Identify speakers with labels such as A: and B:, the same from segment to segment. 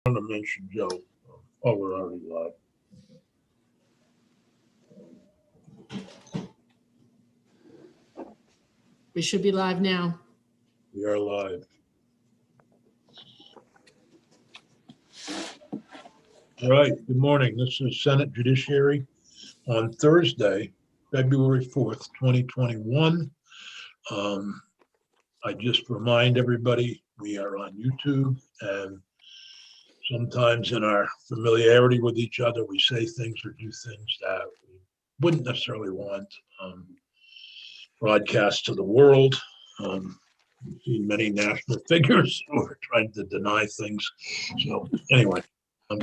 A: want to mention Joe. Oh, we're already live.
B: We should be live now.
A: We are live. All right, good morning. This is Senate Judiciary on Thursday, February 4th, 2021. I just remind everybody we are on YouTube, and sometimes in our familiarity with each other, we say things or do things that we wouldn't necessarily want broadcast to the world. We've seen many national figures who are trying to deny things. So anyway,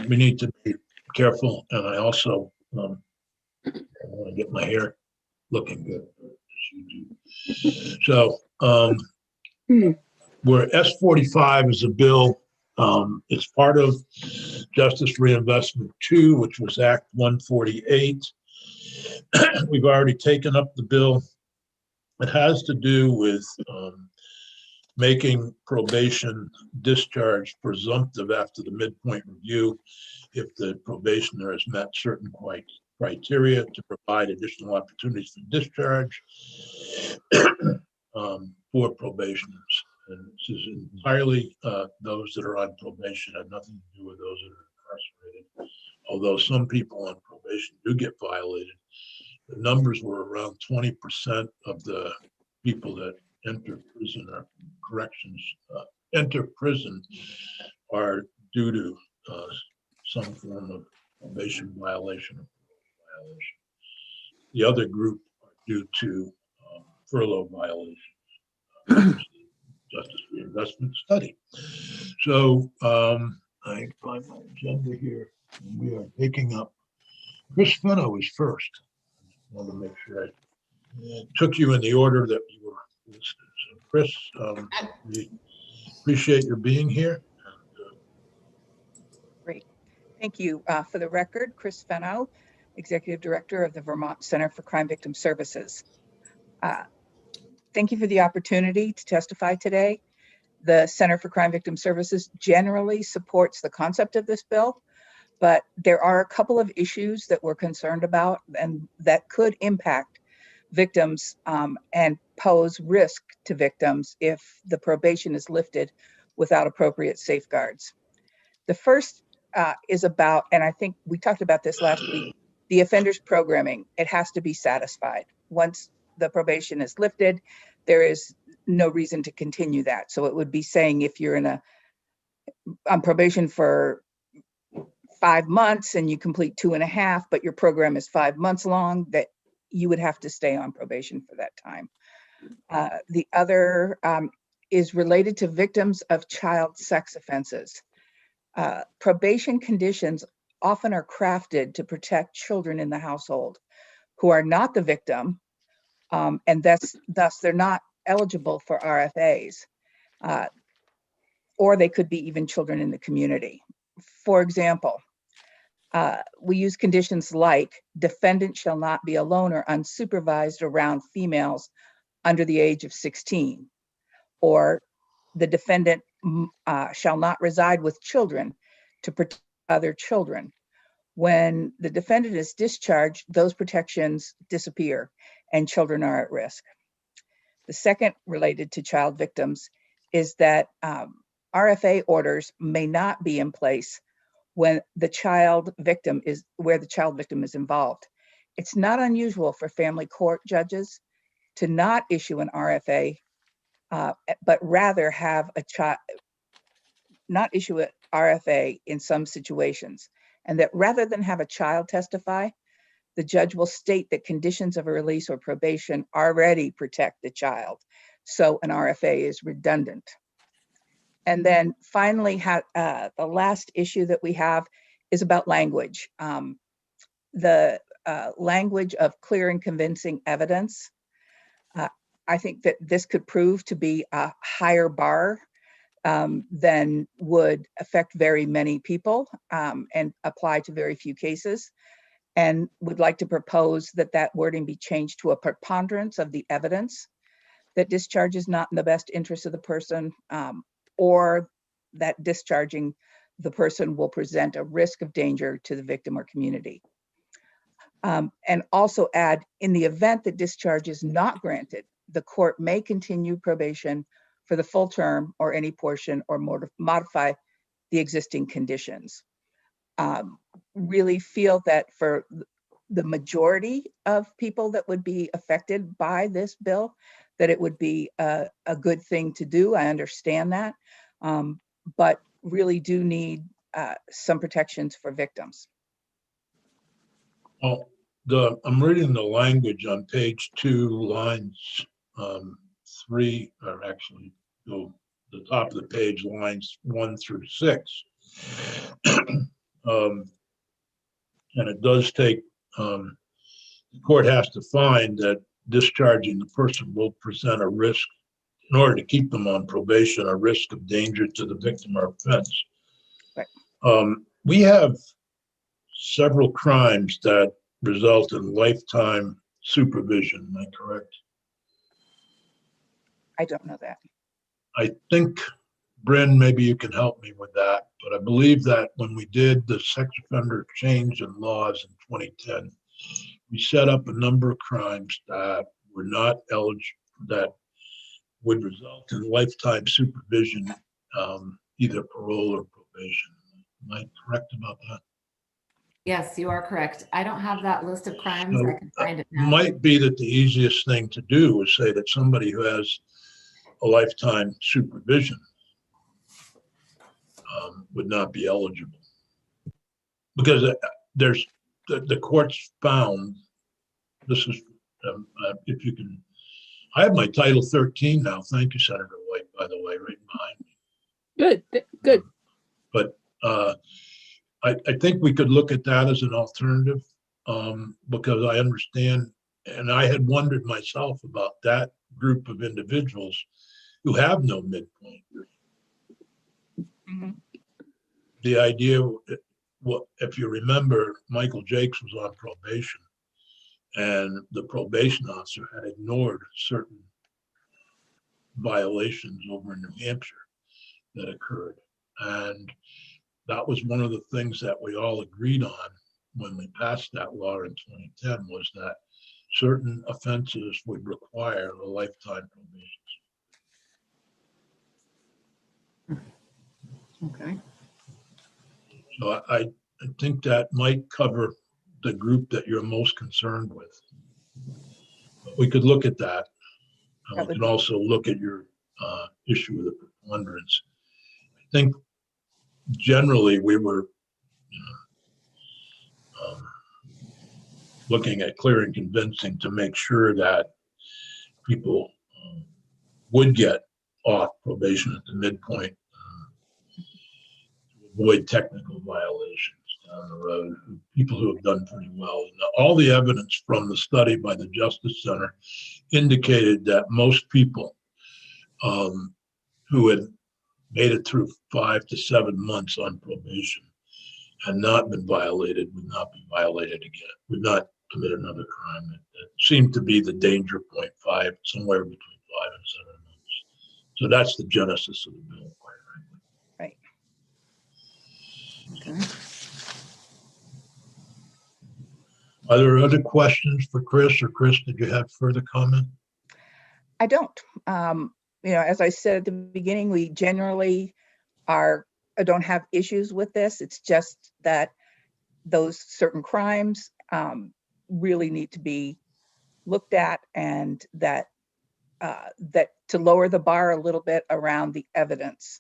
A: we need to be careful. And I also I want to get my hair looking good, as you do. So where S45 is a bill, it's part of Justice Reinvestment 2, which was Act 148. We've already taken up the bill. It has to do with making probation discharge presumptive after the midpoint review if the probationer has met certain criteria to provide additional opportunities for discharge for probationers. And this is entirely those that are on probation, have nothing to do with those that are incarcerated. Although some people on probation do get violated, the numbers were around 20% of the people that enter prison or corrections enter prison are due to some form of probation violation or violation. The other group are due to furlough violations, Justice Reinvestment Study. So I find my agenda here, and we are taking up. Chris Fenno is first. I want to make sure I took you in the order that you were listed. So Chris, we appreciate your being here.
C: Great. Thank you. For the record, Chris Fenno, Executive Director of the Vermont Center for Crime Victim Services. Thank you for the opportunity to testify today. The Center for Crime Victim Services generally supports the concept of this bill, but there are a couple of issues that we're concerned about and that could impact victims and pose risk to victims if the probation is lifted without appropriate safeguards. The first is about, and I think we talked about this last week, the offender's programming. It has to be satisfied. Once the probation is lifted, there is no reason to continue that. So it would be saying if you're on probation for 5 months and you complete 2.5, but your program is 5 months long, that you would have to stay on probation for that time. The other is related to victims of child sex offenses. Probation conditions often are crafted to protect children in the household who are not the victim, and thus they're not eligible for RFAs, or they could be even children in the community. For example, we use conditions like defendant shall not be alone or unsupervised around females under the age of 16, or the defendant shall not reside with children to protect other children. When the defendant is discharged, those protections disappear and children are at risk. The second, related to child victims, is that RFA orders may not be in place when the child victim is involved. It's not unusual for family court judges to not issue an RFA, but rather have not issue an RFA in some situations, and that rather than have a child testify, the judge will state that conditions of a release or probation already protect the child, so an RFA is redundant. And then finally, the last issue that we have is about language. The language of clear and convincing evidence. I think that this could prove to be a higher bar than would affect very many people and apply to very few cases, and would like to propose that that wording be changed to a preponderance of the evidence that discharge is not in the best interest of the person, or that discharging the person will present a risk of danger to the victim or community. And also add, in the event that discharge is not granted, the court may continue probation for the full term or any portion or modify the existing conditions. Really feel that for the majority of people that would be affected by this bill, that it would be a good thing to do. I understand that, but really do need some protections for victims.
A: Well, I'm reading the language on page 2, lines 3, or actually, the top of the page, lines 1 through 6. And it does take, the court has to find that discharging the person will present a risk, in order to keep them on probation, a risk of danger to the victim or offense.
C: Right.
A: We have several crimes that result in lifetime supervision. Am I correct?
C: I don't know that.
A: I think, Bryn, maybe you can help me with that, but I believe that when we did the sex offender change in laws in 2010, we set up a number of crimes that were not eligible, that would result in lifetime supervision, either parole or probation. Am I correct about that?
D: Yes, you are correct. I don't have that list of crimes.
A: So,
D: I can find it now.
A: might be that the easiest thing to do is say that somebody who has a lifetime supervision would not be eligible. Because there's, the courts found, this is, if you can, I have my Title 13 now. Thank you, Senator White, by the way, right behind me.
B: Good, good.
A: But I think we could look at that as an alternative, because I understand, and I had wondered myself about that group of individuals who have no midpoint.
C: Mm-hmm.
A: The idea, well, if you remember, Michael Jakes was on probation, and the probation officer had ignored certain violations over in New Hampshire that occurred. And that was one of the things that we all agreed on when we passed that law in 2010, was that certain offenses would require a lifetime probation.
B: Okay.
A: So I think that might cover the group that you're most concerned with. But we could look at that. And we can also look at your issue of the preponderance. I think generally we were looking at clear and convincing to make sure that people would get off probation at the midpoint, to avoid technical violations down the road, people who have done pretty well. And all the evidence from the study by the Justice Center indicated that most people who had made it through 5 to 7 months on probation and not been violated would not be violated again, would not commit another crime. It seemed to be the danger point, somewhere between 5 and 7 months. So that's the genesis of the bill, quite frankly.
C: Right.
B: Okay.
A: Are there other questions for Chris, or Chris, did you have further comment?
C: I don't. As I said at the beginning, we generally don't have issues with this. It's just that those certain crimes really need to be looked at, and that to lower the bar a little bit around the evidence,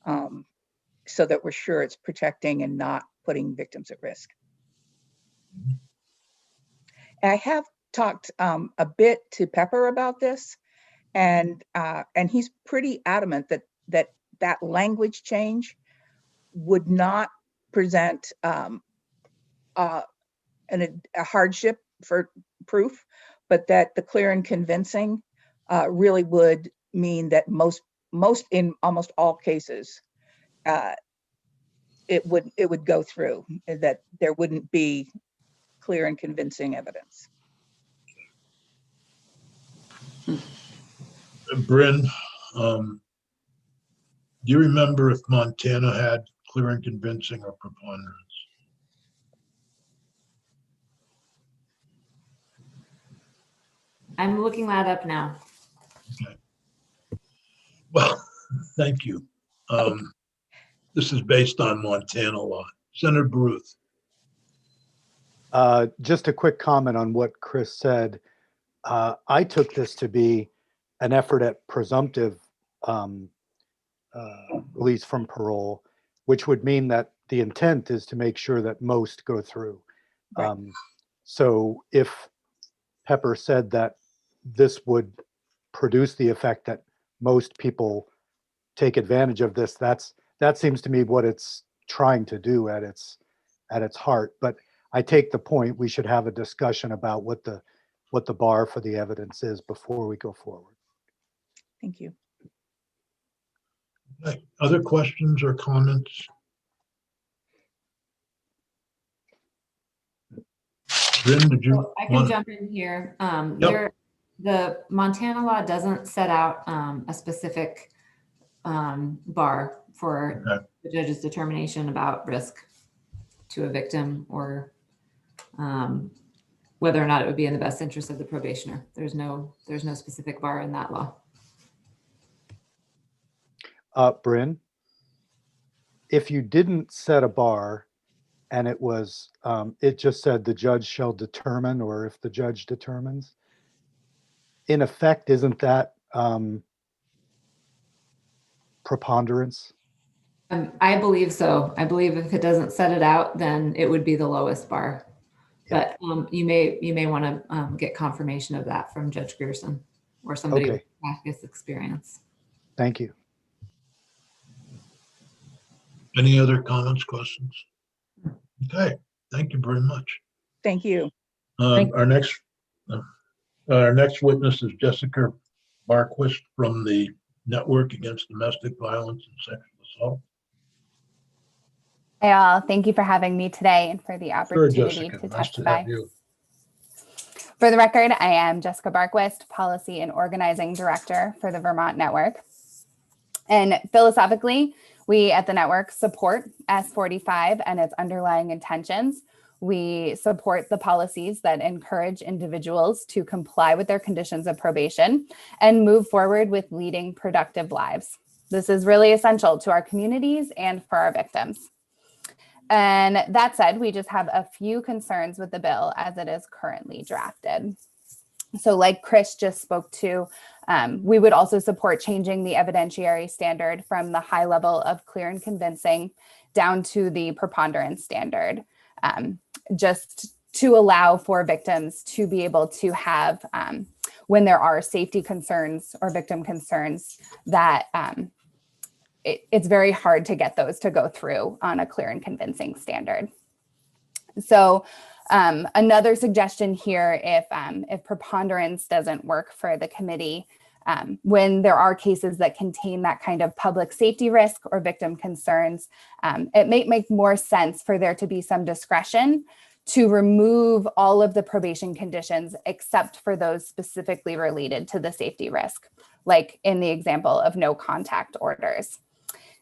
C: so that we're sure it's protecting and not putting victims at risk. I have talked a bit to Pepper about this, and he's pretty adamant that language change would not present a hardship for proof, but that the clear and convincing really would mean that most in almost all cases it would go through, that there wouldn't be clear and convincing evidence.
A: Bryn, do you remember if Montana had clear and convincing or preponderance.
D: I'm looking that up now.
A: Okay. Well, thank you. This is based on Montana law. Senator Baruth.
E: Just a quick comment on what Chris said. I took this to be an effort at presumptive release from parole, which would mean that the intent is to make sure that most go through.
C: Right.
E: So if Pepper said that this would produce the effect that most people take advantage of this, that seems to me what it's trying to do at its heart. But I take the point, we should have a discussion about what the bar for the evidence is before we go forward.
C: Thank you.
A: Okay. Other questions or comments? Bryn, did you
D: So I can
A: want?
D: jump in here.
A: Yep.
D: The Montana law doesn't set out a specific bar for
A: Okay.
D: the judge's determination about risk to a victim or whether or not it would be in the best interest of the probationer. There's no specific bar in that law.
E: Bryn, if you didn't set a bar and it was, it just said the judge shall determine, or if the judge determines, in effect, isn't that preponderance?
D: I believe so. I believe if it doesn't set it out, then it would be the lowest bar.
E: Yeah.
D: But you may want to get confirmation of that from Judge Grierson or somebody
E: Okay.
D: with practice experience.
E: Thank you.
A: Any other comments, questions? Okay, thank you very much.
C: Thank you.
B: Thank-
A: Our next witness is Jessica Barquist from the Network Against Domestic Violence and Sexual Assault.
F: Hi all, thank you for having me today and for the
A: Sure,
F: opportunity
A: Jessica,
F: to
A: nice to
F: testify.
A: have you.
F: For the record, I am Jessica Barquist, Policy and Organizing Director for the Vermont Network. And philosophically, we at the network support S45 and its underlying intentions. We support the policies that encourage individuals to comply with their conditions of probation and move forward with leading productive lives. This is really essential to our communities and for our victims. And that said, we just have a few concerns with the bill as it is currently drafted. So like Chris just spoke to, we would also support changing the evidentiary standard from the high level of clear and convincing down to the preponderance standard, just to allow for victims to be able to have, when there are safety concerns or victim concerns, that it's very hard to get those to go through on a clear and convincing standard. So another suggestion here, if preponderance doesn't work for the committee, when there are cases that contain that kind of public safety risk or victim concerns, it may make more sense for there to be some discretion to remove all of the probation conditions except for those specifically related to the safety risk, like in the example of no contact orders.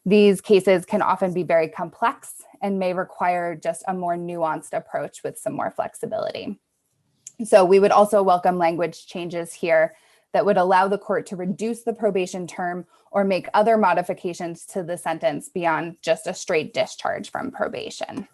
F: These cases can often be very complex and may require just a more nuanced approach with some more flexibility. So we would also welcome language changes here that would allow the court to reduce the probation term or make other modifications to the sentence beyond just a straight discharge from probation.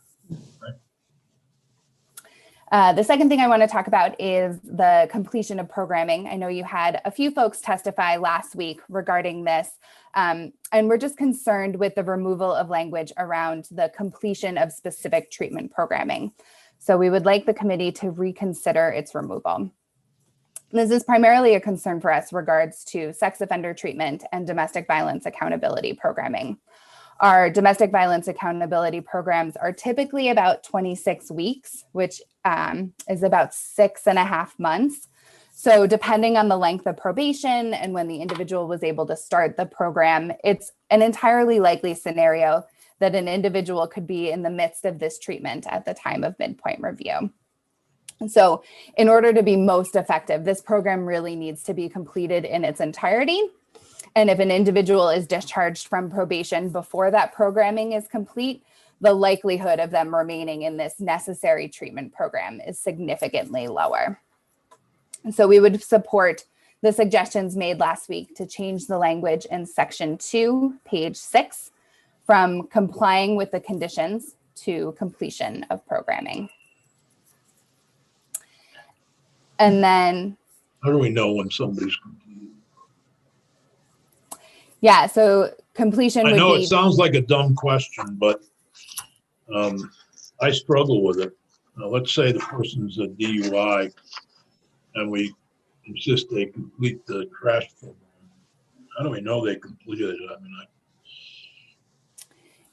F: The second thing I want to talk about is the completion of programming. I know you had a few folks testify last week regarding this, and we're just concerned with the removal of language around the completion of specific treatment programming. So we would like the committee to reconsider its removal. This is primarily a concern for us regards to sex offender treatment and domestic violence accountability programming. Our domestic violence accountability programs are typically about 26 weeks, which is about 6.5 months. So depending on the length of probation and when the individual was able to start the program, it's an entirely likely scenario that an individual could be in the midst of this treatment at the time of midpoint review. And so in order to be most effective, this program really needs to be completed in its entirety. And if an individual is discharged from probation before that programming is complete, the likelihood of them remaining in this necessary treatment program is significantly lower. So we would support the suggestions made last week to change the language in section 2, page 6, from complying with the conditions to completion of programming. And then,
A: How do we know when somebody's completed?
F: yeah, so completion
A: I
F: would
A: know it
F: be,
A: sounds like a dumb question, but I struggle with it. Now, let's say the person's a DUI and we insist they complete the crash program. How do we know they completed it? I mean, I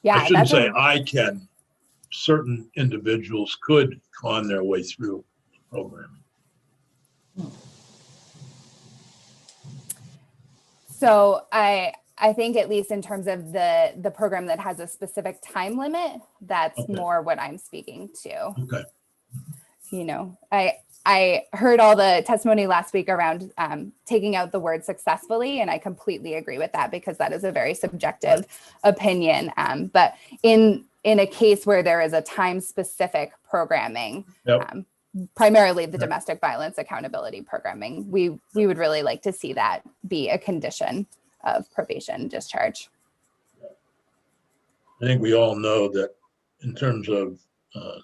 F: yeah,
A: shouldn't
F: that's
A: say
F: a,
A: I can. Certain individuals could con their way through the program.
F: so I think at least in terms of the program that has a specific time limit, that's
A: Okay.
F: more what I'm speaking to.
A: Okay.
F: You know, I heard all the testimony last week around taking out the word successfully, and I completely agree with that because that is a very subjective opinion. But in a case where there is a time-specific programming,
A: Yep.
F: primarily the
A: Yep.
F: domestic violence accountability programming, we would really like to see that be a condition of probation discharge.
A: I think we all know that in terms of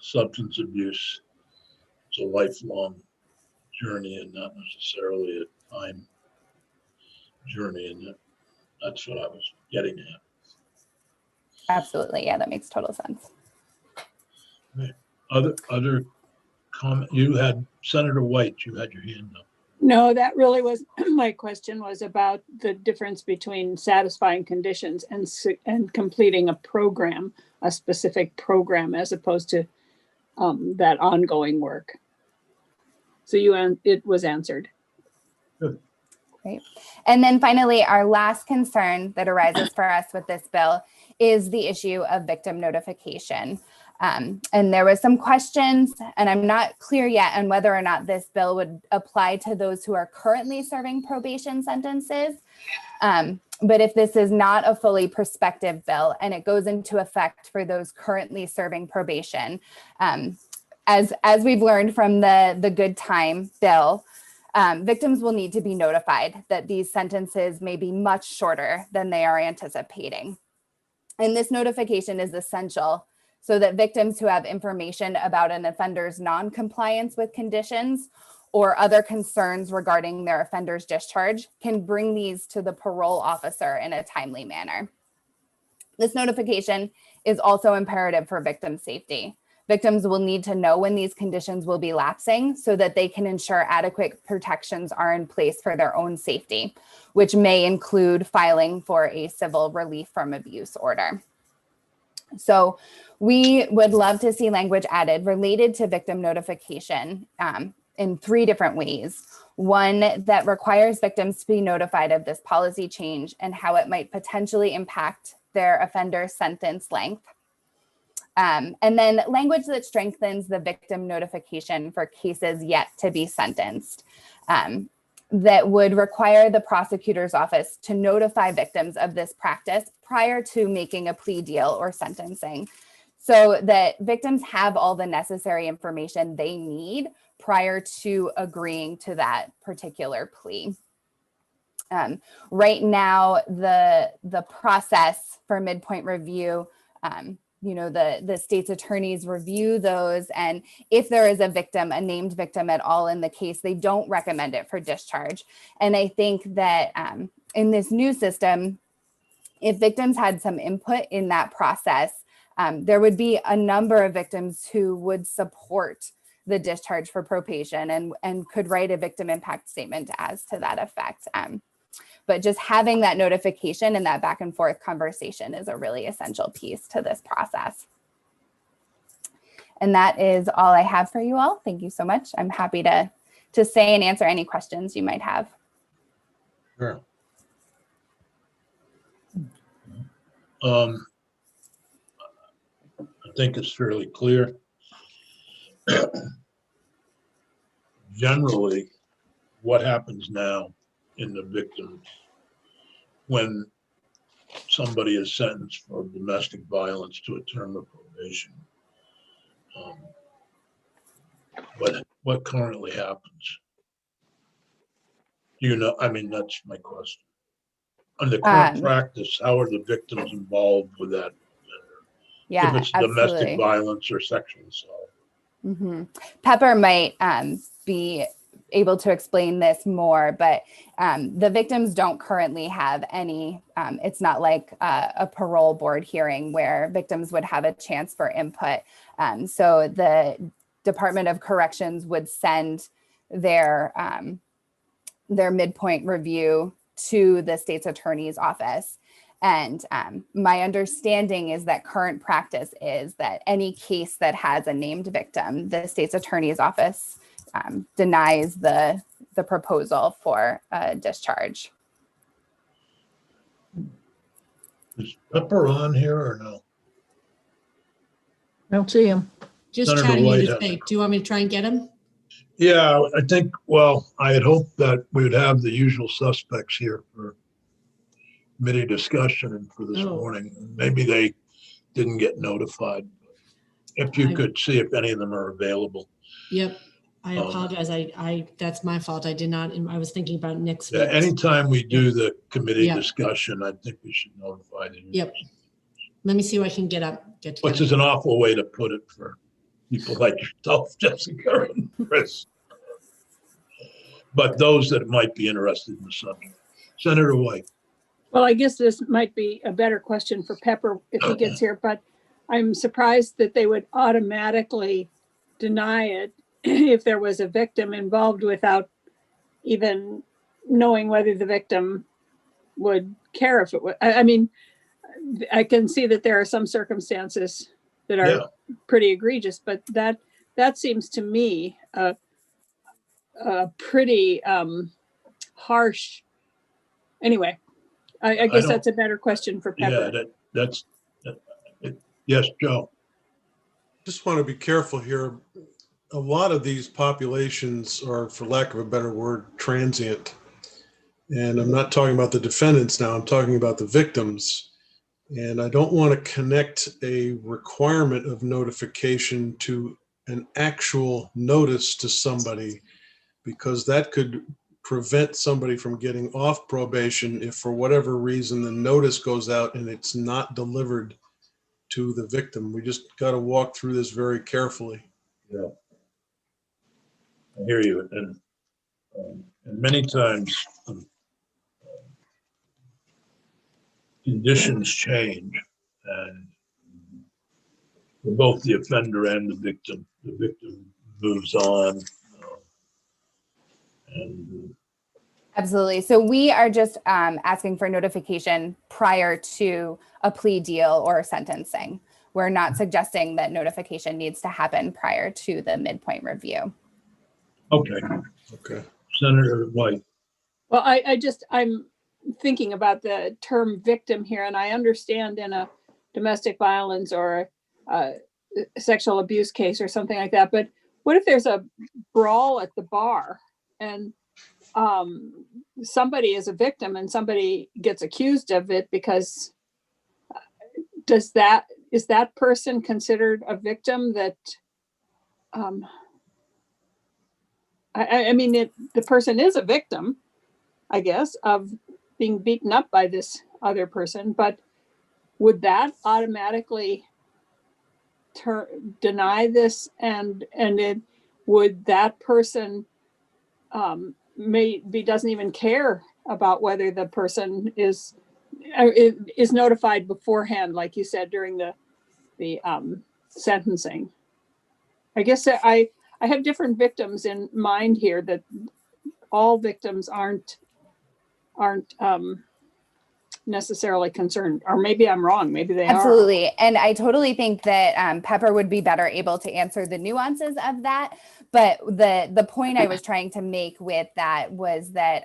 A: substance abuse, it's a lifelong journey and not necessarily a time journey. And that's what I was getting at.
F: Absolutely. Yeah, that makes total sense.
A: Other comment, you had Senator White, you had your hand up.
B: No, that really was, my question was about the difference between satisfying conditions and completing a program, a specific program, as opposed to that ongoing work. So it was answered.
F: Great. And then finally, our last concern that arises for us with this bill is the issue of victim notification. And there was some questions, and I'm not clear yet on whether or not this bill would apply to those who are currently serving probation sentences. But if this is not a fully prospective bill and it goes into effect for those currently serving probation, as we've learned from the Good Time bill, victims will need to be notified that these sentences may be much shorter than they are anticipating. And this notification is essential so that victims who have information about an offender's non-compliance with conditions or other concerns regarding their offender's discharge can bring these to the parole officer in a timely manner. This notification is also imperative for victim safety. Victims will need to know when these conditions will be lapsing so that they can ensure adequate protections are in place for their own safety, which may include filing for a civil relief from abuse order. So we would love to see language added related to victim notification in 3 different ways. One that requires victims to be notified of this policy change and how it might potentially impact their offender sentence length. And then language that strengthens the victim notification for cases yet to be sentenced. That would require the prosecutor's office to notify victims of this practice prior to making a plea deal or sentencing, so that victims have all the necessary information they need prior to agreeing to that particular plea. Right now, the process for midpoint review, the state's attorneys review those, and if there is a victim, a named victim at all in the case, they don't recommend it for discharge. And I think that in this new system, if victims had some input in that process, there would be a number of victims who would support the discharge for probation and could write a victim impact statement as to that effect. But just having that notification and that back and forth conversation is a really essential piece to this process. And that is all I have for you all. Thank you so much. I'm happy to say and answer any questions you might have.
A: Sure. I think it's fairly clear. Generally, what happens now in the victim when somebody is sentenced for domestic violence to a term of probation, what currently happens? Do you know? I mean, that's my question. Under current practice, how are the victims involved with that?
F: Yeah,
A: If it's
F: absolutely.
A: domestic violence or sexual assault.
F: Mm-hmm. Pepper might be able to explain this more, but the victims don't currently have any, it's not like a parole board hearing where victims would have a chance for input. So the Department of Corrections would send their midpoint review to the state's attorney's office. And my understanding is that current practice is that any case that has a named victim, the state's attorney's office denies the proposal for a discharge.
A: Is Pepper on here or no?
B: I don't see him.
G: Just
A: Senator
G: chatting
A: White
G: in
A: has
G: to say,
A: a
G: do you want me to try and get him?
A: Yeah, I think, well, I had hoped that we would have the usual suspects here for committee discussion and for this
G: Oh.
A: morning. Maybe they didn't get notified. If you could see if any of them are available.
G: Yep. I apologize. That's my fault. I did not, I was thinking about next
A: Yeah,
G: week.
A: anytime we do the committee
G: Yeah.
A: discussion, I think we should notify the.
G: Yep. Let me see what I can get
A: Which
G: together.
A: is an awful way to put it for people like yourself, Jessica and Chris. But those that might be interested in the subject. Senator White.
B: Well, I guess this might be a better question for Pepper if he gets here, but I'm surprised that they would automatically deny it if there was a victim involved without even knowing whether the victim would care if it would. I mean, I can see that there are some circumstances that are
A: Yeah.
B: pretty egregious, but that seems to me a pretty harsh. Anyway, I guess
A: don't-
B: that's a better question for Pepper.
A: Yeah, yes, Joe.
H: Just want to be careful here. A lot of these populations are, for lack of a better word, transient. And I'm not talking about the defendants now, I'm talking about the victims. And I don't want to connect a requirement of notification to an actual notice to somebody, because that could prevent somebody from getting off probation if for whatever reason the notice goes out and it's not delivered to the victim. We just got to walk through this very carefully.
A: Yeah. I hear you. And many times conditions change, and for both the offender and the victim moves on. And
F: Absolutely. So we are just asking for notification prior to a plea deal or sentencing. We're not suggesting that notification needs to happen prior to the midpoint review.
A: okay. Senator White.
B: Well, I'm thinking about the term victim here, and I understand in a domestic violence or a sexual abuse case or something like that. But what if there's a brawl at the bar and somebody is a victim and somebody gets accused of it? Because is that person considered a victim? That I mean, the person is a victim, I guess, of being beaten up by this other person, but would that automatically deny this, and would that person maybe doesn't even care about whether the person is notified beforehand, like you said, during the sentencing? I guess I have different victims in mind here, that all victims aren't necessarily concerned, or maybe I'm wrong. Maybe they are.
F: Absolutely. And I totally think that Pepper would be better able to answer the nuances of that. But the point I was trying to make with that was that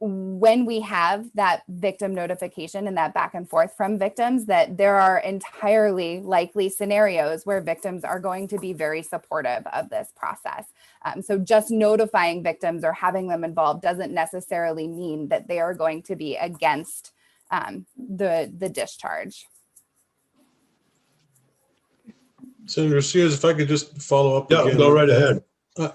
F: when we have that victim notification and that back and forth from victims, that there are entirely likely scenarios where victims are going to be very supportive of this process. So just notifying victims or having them involved doesn't necessarily mean that they are going to be against the discharge.
H: Senator Sears, if I could just follow up
A: Yeah,
H: again.
A: go right ahead.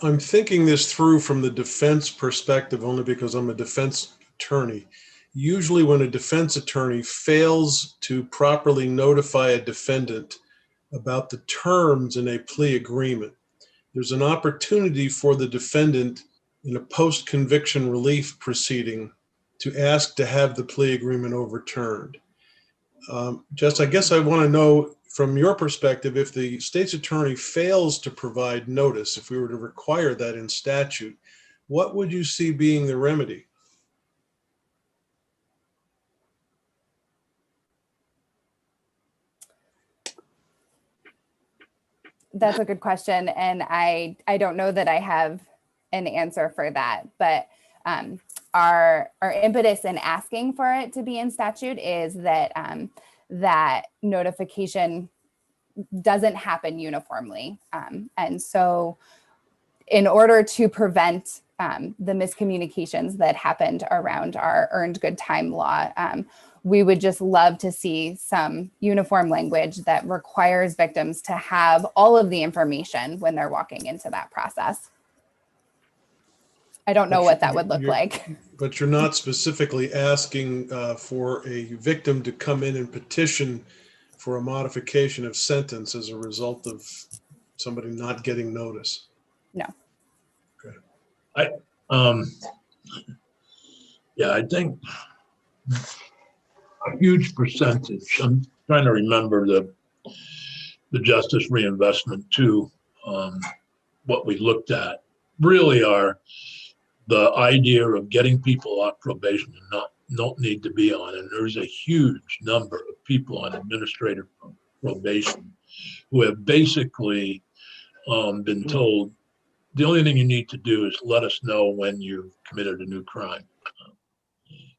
H: I'm thinking this through from the defense perspective only because I'm a defense attorney. Usually when a defense attorney fails to properly notify a defendant about the terms in a plea agreement, there's an opportunity for the defendant in a post-conviction relief proceeding to ask to have the plea agreement overturned. Jess, I guess I want to know from your perspective, if the state's attorney fails to provide notice, if we were to require that in statute, what would you see being the remedy?
F: That's a good question. And I don't know that I have an answer for that, but our impetus in asking for it to be in statute is that that notification doesn't happen uniformly. And so in order to prevent the miscommunications that happened around our earned good time law, we would just love to see some uniform language that requires victims to have all of the information when they're walking into that process. I don't know what that would look like.
H: But you're not specifically asking for a victim to come in and petition for a modification of sentence as a result of somebody not getting notice.
F: No.
H: Okay.
A: Yeah, I think a huge percentage, I'm trying to remember the Justice Reinvestment too, what we looked at really are the idea of getting people off probation and don't need to be on. And there's a huge number of people on administrative probation who have basically been told, the only thing you need to do is let us know when you've committed a new crime.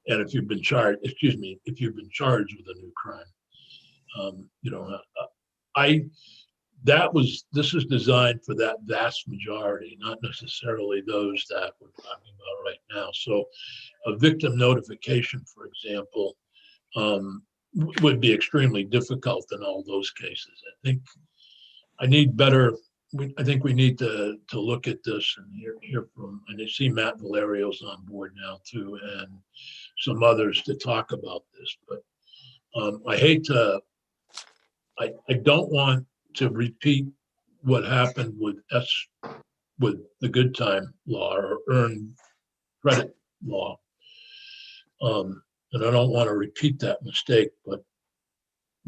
A: And if you've been charged, if you've been charged with a new crime, this is designed for that vast majority, not necessarily those that we're talking about right now. So a victim notification, for example, would be extremely difficult in all those cases. I think we need to look at this and hear from, and I see Matt Valerio's on board now too, and some others to talk about this. But I don't want to repeat what happened with the good time law or earned credit law. And I don't want to repeat that mistake, but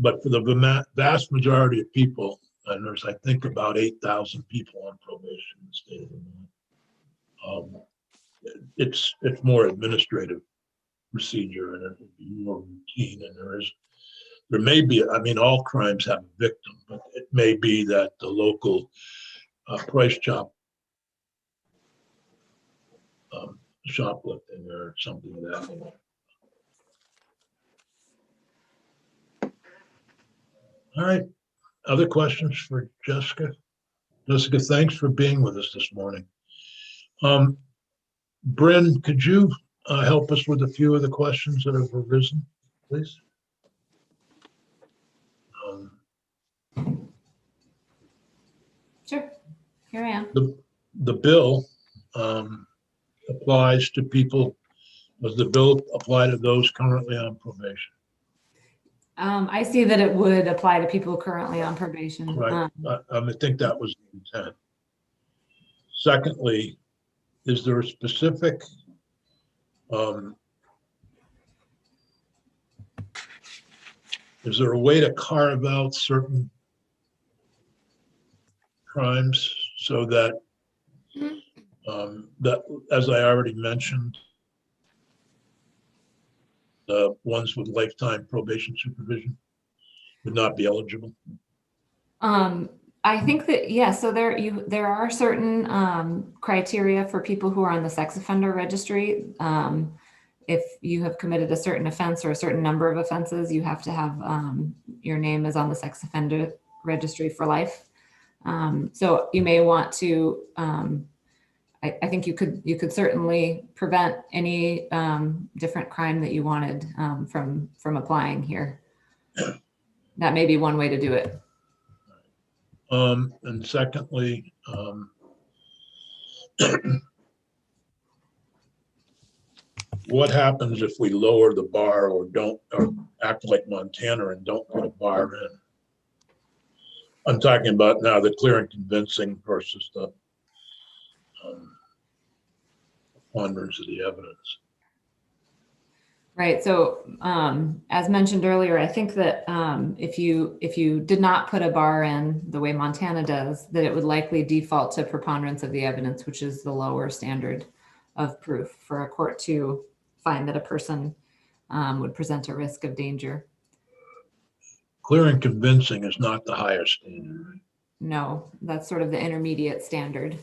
A: for the vast majority of people, and there's, I think, about 8,000 people on probation in the state of Vermont. It's more administrative procedure and it would be more routine. And there may be, all crimes have a victim, but it may be that the local price shoplifting or something of that nature. All right. Other questions for Jessica? Jessica, thanks for being with us this morning. Bryn, could you help us with a few of the questions that have arisen, please?
D: Sure, here I am.
A: The bill applies to people. Does the bill apply to those currently on probation?
D: I see that it would apply to people currently on probation.
A: Right. I think that was the intent. Secondly, is there a specific is there a way to carve out certain crimes so that that, as I already mentioned, the ones with lifetime probation supervision would not be eligible?
D: I think that, yeah, so there are certain criteria for people who are on the sex offender registry if you have committed a certain offense or a certain number of offenses, you have to have your name is on the sex offender registry for life. So you may want to, I think you could certainly prevent any different crime that you wanted from applying here. That may be one way to do it.
A: And secondly, what happens if we lower the bar or don't, or act like Montana and don't put a bar in? I'm talking about now the clear and convincing versus the preponderance of the evidence.
D: Right. So as mentioned earlier, I think that if you did not put a bar in the way Montana does, that it would likely default to preponderance of the evidence, which is the lower standard of proof for a court to find that a person would present a risk of danger.
A: Clear and convincing is not the higher standard.
D: No, that's sort of the intermediate standard,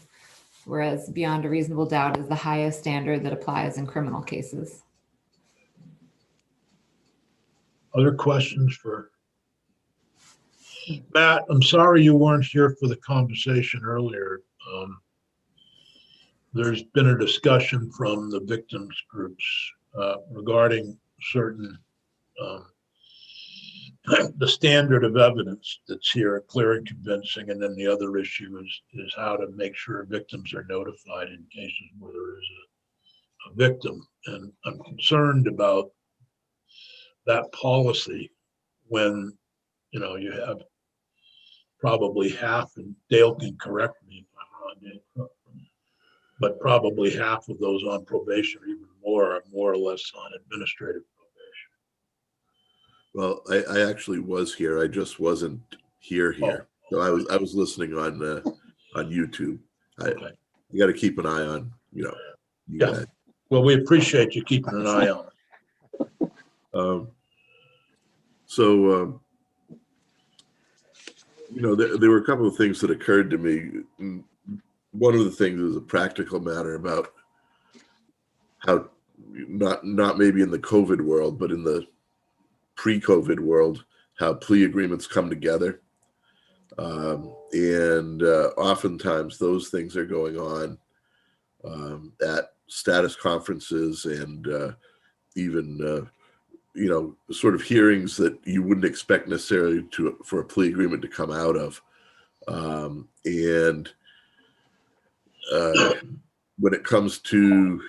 D: whereas beyond a reasonable doubt is the highest standard that applies in criminal cases.
A: Other questions for Matt? I'm sorry you weren't here for the conversation earlier. There's been a discussion from the victims groups regarding certain the standard of evidence that's here, clear and convincing, and then the other issue is how to make sure victims are notified in cases where there is a victim. And I'm concerned about that policy when, you know, you have probably half, and Dale can correct me if I'm wrong, but probably half of those on probation or even more are more or less on administrative probation.
I: Well, I actually was here. I just wasn't here.
A: Oh,
I: So I was listening on YouTube.
A: okay.
I: You got to keep an eye on, you
A: Yeah.
I: guys.
A: Well, we appreciate you keeping an eye on it.
I: There were a couple of things that occurred to me. One of the things is a practical matter about how not maybe in the COVID world, but in the pre-COVID world, how plea agreements come together. And oftentimes those things are going on at status conferences and even sort of hearings that you wouldn't expect necessarily for a plea agreement to come out of. When it comes to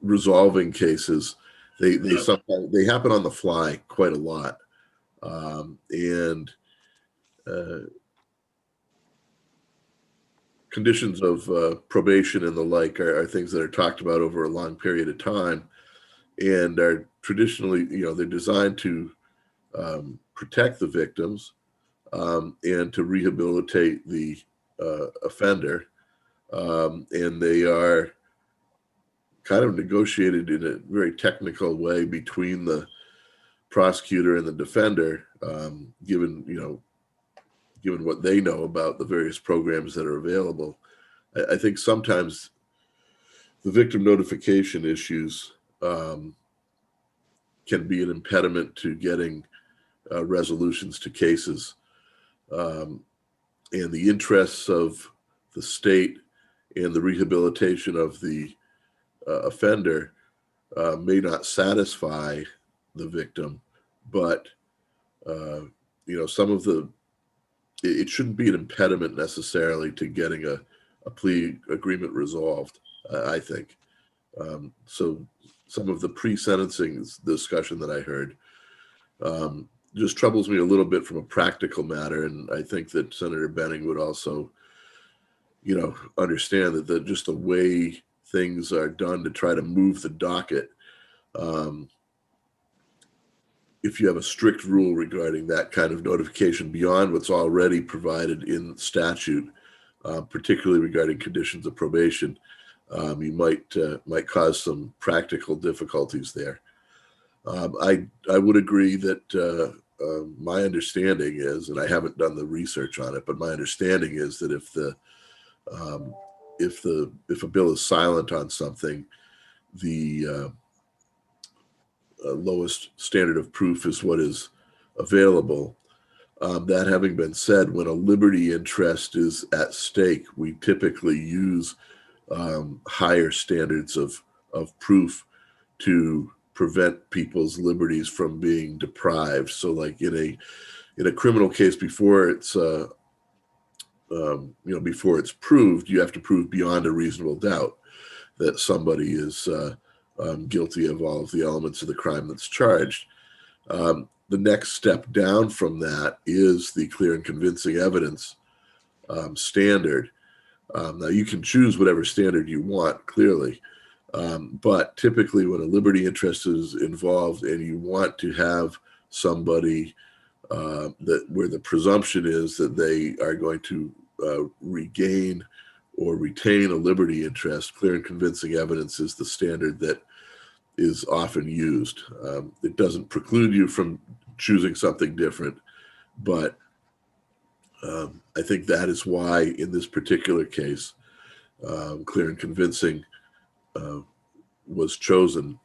I: resolving cases, they sometimes they happen on the fly quite a lot, and conditions of probation and the like are things that are talked about over a long period of time, and are traditionally, they're designed to protect the victims and to rehabilitate the offender, and they are kind of negotiated in a very technical way between the prosecutor and the defender, given what they know about the various programs that are available. I think sometimes the victim notification issues can be an impediment to getting resolutions to cases. And the interests of the state and the rehabilitation of the offender may not satisfy the victim, but it shouldn't be an impediment necessarily to getting a plea agreement resolved, I think. So some of the pre-sentencing discussion that I heard just troubles me a little bit from a practical matter, and I think that Senator Benning would also, understand that just the way things are done to try to move the docket. If you have a strict rule regarding that kind of notification beyond what's already provided in statute, particularly regarding conditions of probation, you might cause some practical difficulties there. I would agree that my understanding is, and I haven't done the research on it, but my understanding is that if a bill is silent on something, the lowest standard of proof is what is available. That having been said, when a liberty interest is at stake, we typically use higher standards of proof to prevent people's liberties from being deprived. So, like in a criminal case, before it's before it's proved, you have to prove beyond a reasonable doubt that somebody is guilty of all of the elements of the crime that's charged. The next step down from that is the clear and convincing evidence standard. Now, you can choose whatever standard you want, clearly, but typically when a liberty interest is involved and you want to have somebody where the presumption is that they are going to regain or retain a liberty interest, clear and convincing evidence is the standard that is often used. It doesn't preclude you from choosing something different, but I think that is why in this particular case, clear and convincing was chosen.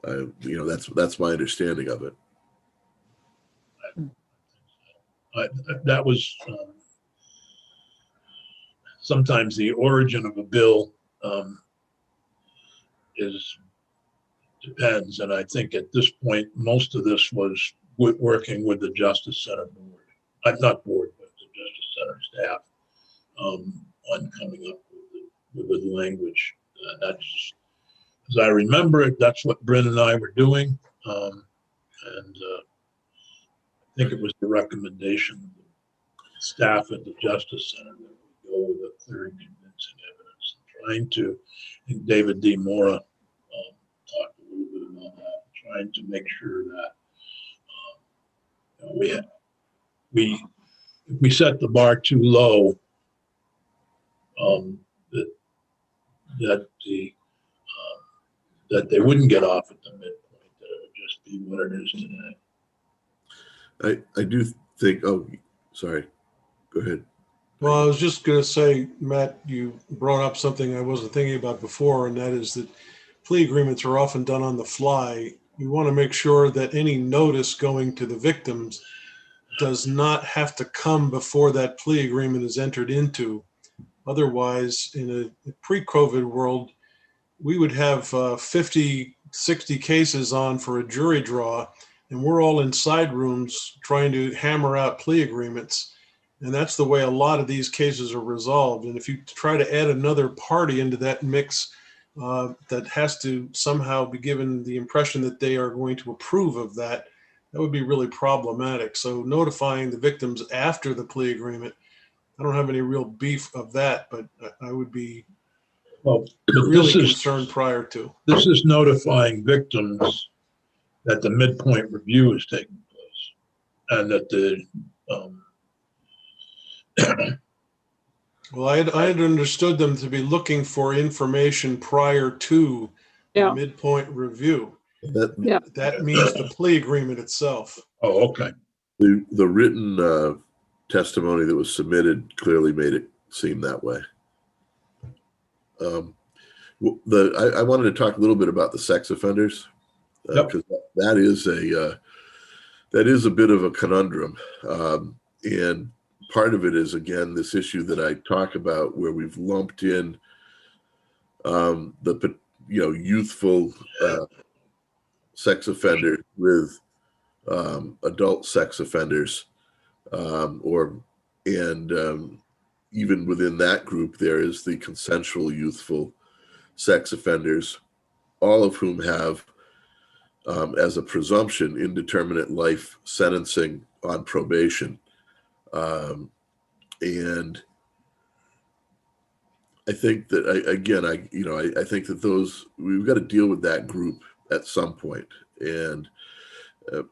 I: That's my understanding of it.
A: That was sometimes the origin of a bill depends, and I think at this point most of this was working with the Justice Center board, not board, but the Justice Center staff on coming up with the language. That's, as I remember it, that's what Bryn and I were doing, and I think it was the recommendation of the staff at the Justice Center that we go with a clear and convincing evidence. Trying to, I think David D. Mora talked a little bit about that, trying to make sure that we set the bar too low, that they wouldn't get off at the midpoint, that it would just be what it is today.
I: I do think, oh, sorry, go ahead.
H: Well, I was just going to say, Matt, you brought up something I wasn't thinking about before, and that is that plea agreements are often done on the fly. You want to make sure that any notice going to the victims does not have to come before that plea agreement is entered into. Otherwise, in a pre-COVID world, we would have 50, 60 cases on for a jury draw, and we're all in side rooms trying to hammer out plea agreements. And that's the way a lot of these cases are resolved. And if you try to add another party into that mix that has to somehow be given the impression that they are going to approve of that, that would be really problematic. So notifying the victims after the plea agreement, I don't have any real beef of that, but I would be really concerned prior to.
A: This is notifying victims that the midpoint review is taking place and that the
H: well, I had understood them to be looking for information prior to the midpoint review. That means the plea agreement itself.
A: Oh, okay.
I: The written testimony that was submitted clearly made it seem that way. I wanted to talk a little bit about the sex offenders, because that is a bit of a conundrum, and part of it is, again, this issue that I talk about where we've lumped in the youthful sex offenders with adult sex offenders, even within that group, there is the consensual youthful sex offenders, all of whom have, as a presumption, indeterminate life sentencing on probation. And I think that I think that we've got to deal with that group at some point. And I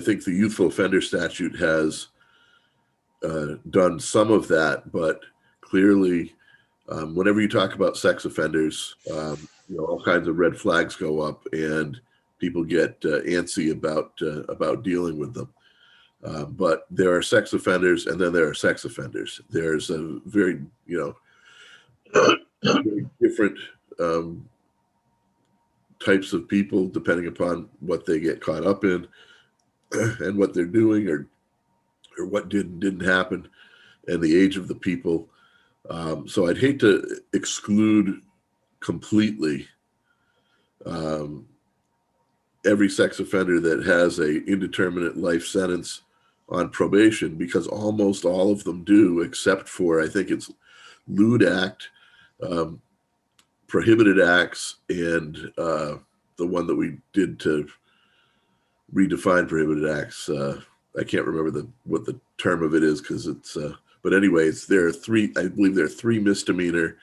I: think the youthful offender statute has done some of that, but clearly, whenever you talk about sex offenders, all kinds of red flags go up, and people get antsy about dealing with them. But there are sex offenders, and then there are sex offenders. There's a very, different types of people depending upon what they get caught up in and what they're doing or what didn't happen and the age of the people. So I'd hate to exclude completely every sex offender that has a indeterminate life sentence on probation, because almost all of them do, except for, I think it's lewd act, prohibited acts, and the one that we did to redefine prohibited acts. I can't remember what the term of it is because it's, but anyways, there are three, I believe there are three misdemeanor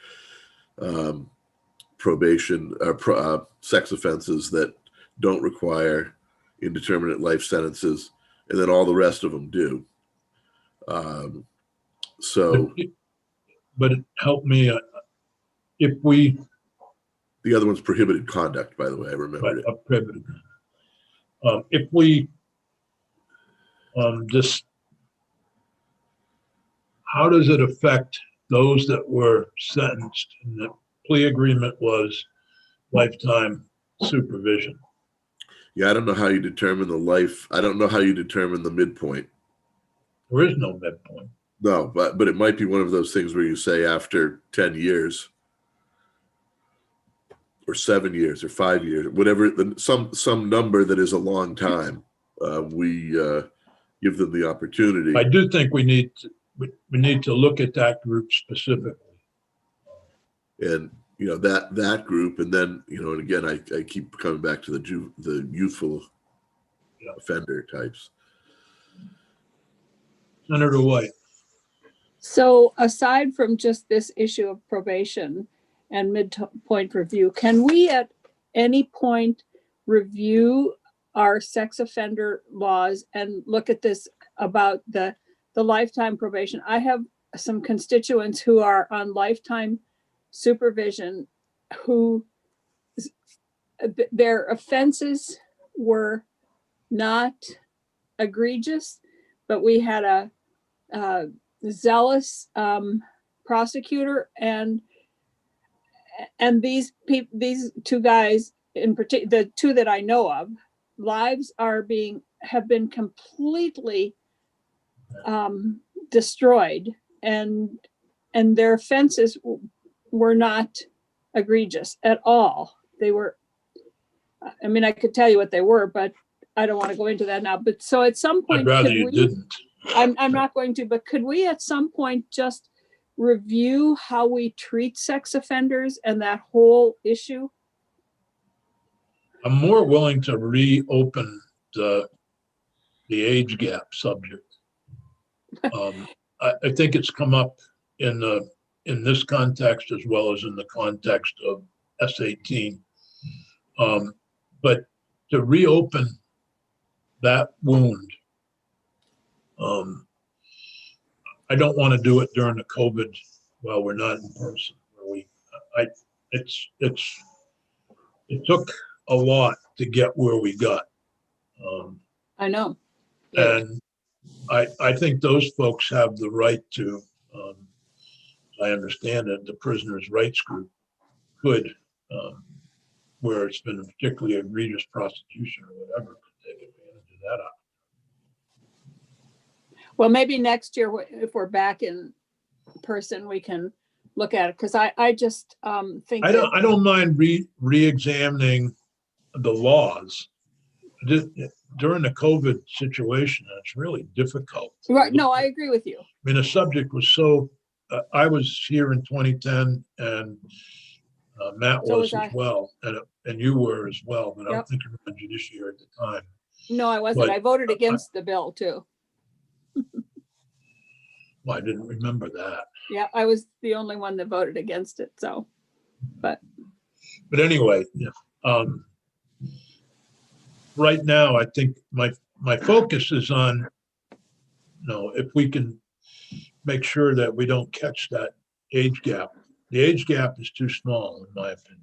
I: probation sex offenses that don't require indeterminate life sentences, and then all the rest of them do. So,
A: but it helped me if we.
I: The other one's prohibited conduct, by the way. I remembered it.
A: Prohibited. If we just, how does it affect those that were sentenced and the plea agreement was lifetime supervision?
I: Yeah, I don't know how you determine the life. I don't know how you determine the midpoint.
A: There is no midpoint.
I: No, but it might be one of those things where you say after 10 years or 7 years or 5 years, whatever, some number that is a long time, we give them the opportunity.
A: I do think we need to look at that group specifically.
I: And that group, and then and again, I keep coming back to the youthful offender types.
A: Senator White.
B: So aside from just this issue of probation and midpoint review, can we at any point review our sex offender laws and look at this about the lifetime probation? I have some constituents who are on lifetime supervision who their offenses were not egregious, but we had a zealous prosecutor, and these two guys in particular, the two that I know of, lives have been completely destroyed, and their offenses were not egregious at all. They were, I mean, I could tell you what they were, but I don't want to go into that now. But so at some point,
A: I'd rather you didn't.
B: I'm not going to, but could we at some point just review how we treat sex offenders and that whole issue?
A: I'm more willing to reopen the age gap subject. I think it's come up in this context as well as in the context of S18. But to reopen that wound, I don't want to do it during the COVID while we're not in person. It took a lot to get where we got.
B: I know.
A: And I think those folks have the right to, I understand that the prisoners' rights group could, where it's been a particularly egregious prosecution or whatever, could take advantage of that.
B: Well, maybe next year, if we're back in person, we can look at it, because I just think
A: I don't mind re-examining the laws. During the COVID situation, it's really difficult.
B: Right. No, I agree with you.
A: I mean, the subject was so, I was here in 2010 and Matt was as well, and you were as well, but I don't think you were on Judiciary at the time.
B: No, I wasn't. I voted against the bill too.
A: Well, I didn't remember that.
B: Yeah, I was the only one that voted against it. So, but
A: anyway, right now, I think my focus is on, if we can make sure that we don't catch that age gap. The age gap is too small, in my opinion.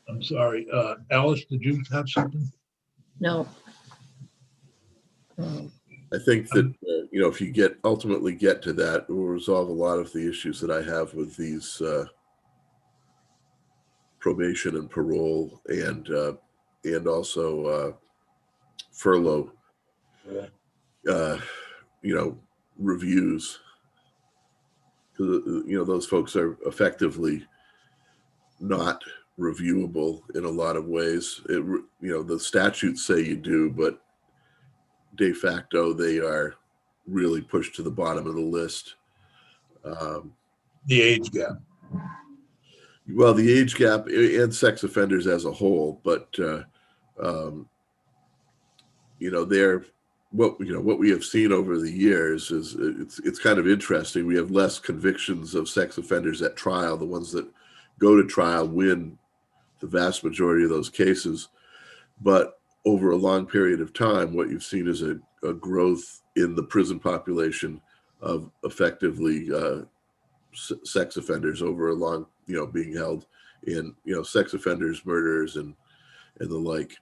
A: I'm sorry, Alice, did you have something?
J: No.
I: I think that, if you ultimately get to that, it will resolve a lot of the issues that I have with these probation and parole and also furlough, reviews. Because, those folks are effectively not reviewable in a lot of ways. The statutes say you do, but de facto they are really pushed to the bottom of the list.
A: The age gap.
I: Well, the age gap and sex offenders as a whole, but they're what we have seen over the years is it's kind of interesting. We have less convictions of sex offenders at trial. The ones that go to trial win the vast majority of those cases, but over a long period of time, what you've seen is a growth in the prison population of effectively sex offenders over a long, being held in, sex offenders, murderers, and the like.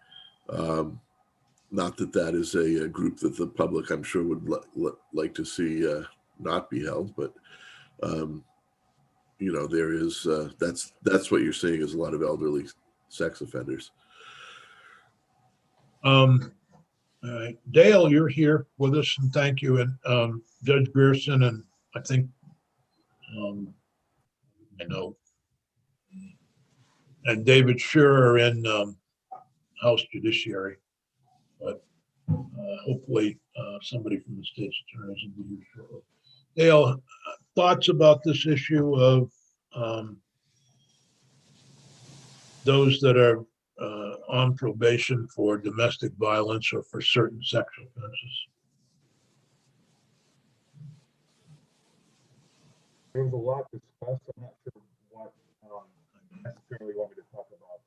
I: Not that is a group that the public, I'm sure, would like to see not be held, but there is that's what you're seeing is a lot of elderly sex offenders.
A: All right, Dale, you're here with us, and thank you. And Judge Grierson, and I think I know, and David Shearer are in House Judiciary, but hopefully somebody from the state's attorneys will be here shortly. Dale, thoughts about this issue of those that are on probation for domestic violence or for certain sexual offenses?
J: There was a lot discussed. I'm not sure what necessarily you want me to talk about.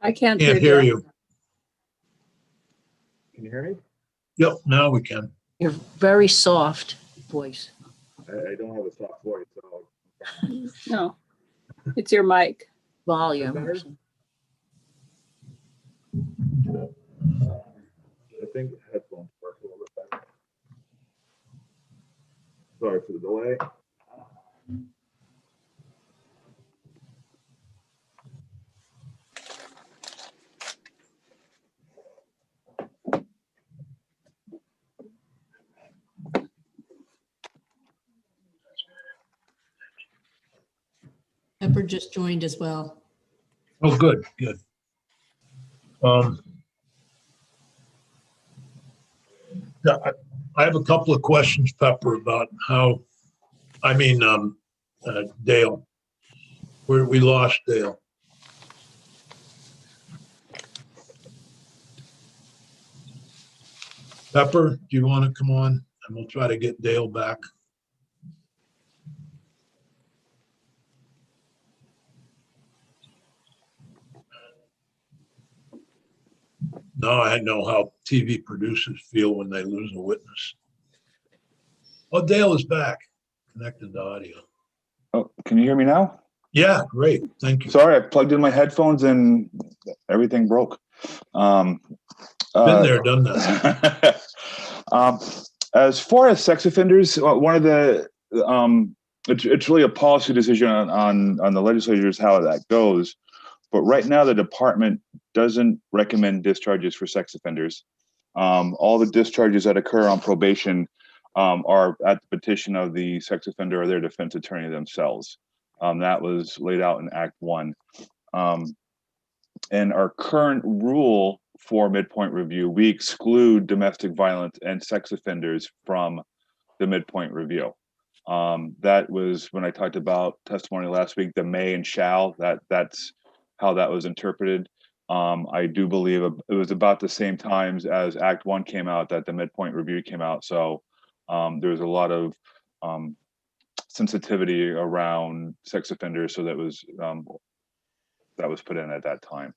B: I can't
A: Hear you.
J: Can you hear me?
A: Yep, now we can.
K: Your very soft voice.
J: I don't have a soft voice, so.
B: No, it's your mic.
K: Volume.
J: Better? I think the headphones work a little bit better. Sorry for the delay.
G: Pepper just joined as well.
A: Oh, good. I have a couple of questions, Pepper, about how, Dale, where we lost Dale. Pepper, do you want to come on? And we'll try to get Dale back. Now I know how TV producers feel when they lose a witness. Oh, Dale is back, connected to audio.
J: Oh, can you hear me now?
A: Yeah, great. Thank you.
J: Sorry, I plugged in my headphones and everything broke.
A: Been there, done that.
J: As far as sex offenders, one of the it's really a policy decision on the legislatures how that goes. But right now, the department doesn't recommend discharges for sex offenders. All the discharges that occur on probation are at the petition of the sex offender or their defense attorney themselves. That was laid out in Act 1. And our current rule for midpoint review, we exclude domestic violence and sex offenders from the midpoint review. That was when I talked about testimony last week, the may and shall, that's how that was interpreted. I do believe it was about the same times as Act 1 came out that the midpoint review came out. So there was a lot of sensitivity around sex offenders. So that was put in at that time.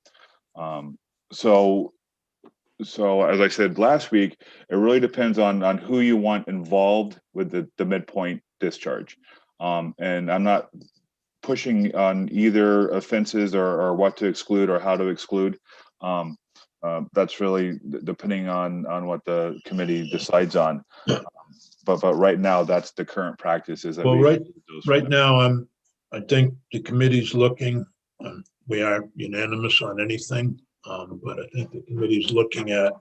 J: So as I said last week, it really depends on who you want involved with the midpoint discharge. And I'm not pushing on either offenses or what to exclude or how to exclude. That's really depending on what the committee decides on. But right now, that's the current practice is that
A: Well,
J: we
A: right,
J: do those for
A: right
J: them.
A: now, I think the committee's looking, we are unanimous on anything. But I think the committee's looking at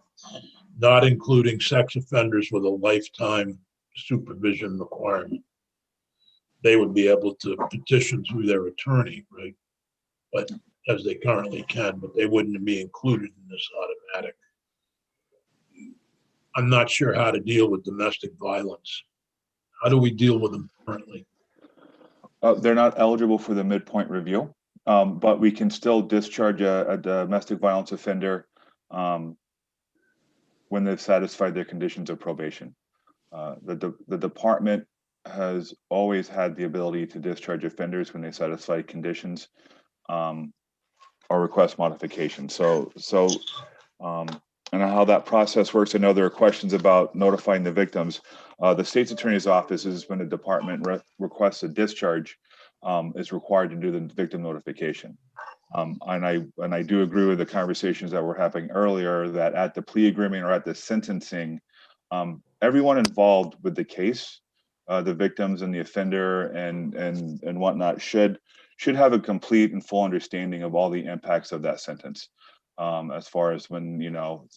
A: not including sex offenders with a lifetime supervision requirement. They would be able to petition through their attorney, right? But as they currently can, but they wouldn't be included in this automatic. I'm not sure how to deal with domestic violence. How do we deal with them currently?
J: They're not eligible for the midpoint review, but we can still discharge a domestic violence offender when they've satisfied their conditions of probation. The department has always had the ability to discharge offenders when they satisfy conditions or request modification. And how that process works, I know there are questions about notifying the victims. The state's attorney's office is when the department requests a discharge, is required to do the victim notification. And I do agree with the conversations that were happening earlier that at the plea agreement or at the sentencing, everyone involved with the case, the victims and the offender and whatnot should have a complete and full understanding of all the impacts of that sentence. As far as when,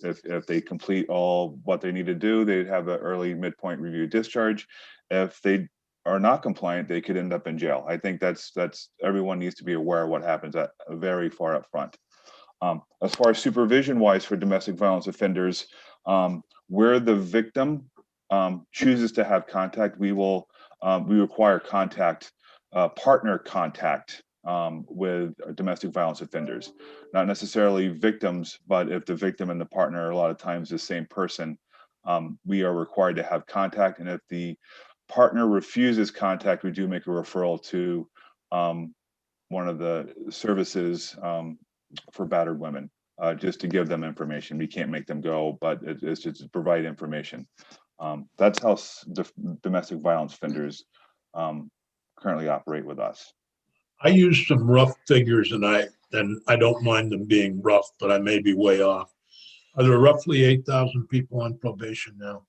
J: if they complete all what they need to do, they'd have an early midpoint review discharge. If they are not compliant, they could end up in jail. I think that's everyone needs to be aware of what happens at very far up front. As far as supervision wise for domestic violence offenders, where the victim chooses to have contact, we require contact, partner contact with domestic violence offenders, not necessarily victims, but if the victim and the partner are a lot of times the same person, we are required to have contact. And if the partner refuses contact, we do make a referral to one of the services for battered women, just to give them information. We can't make them go, but it's just to provide information. That's how domestic violence offenders currently operate with us.
A: I used some rough figures and I don't mind them being rough, but I may be way off. Are there roughly 8,000 people on probation now?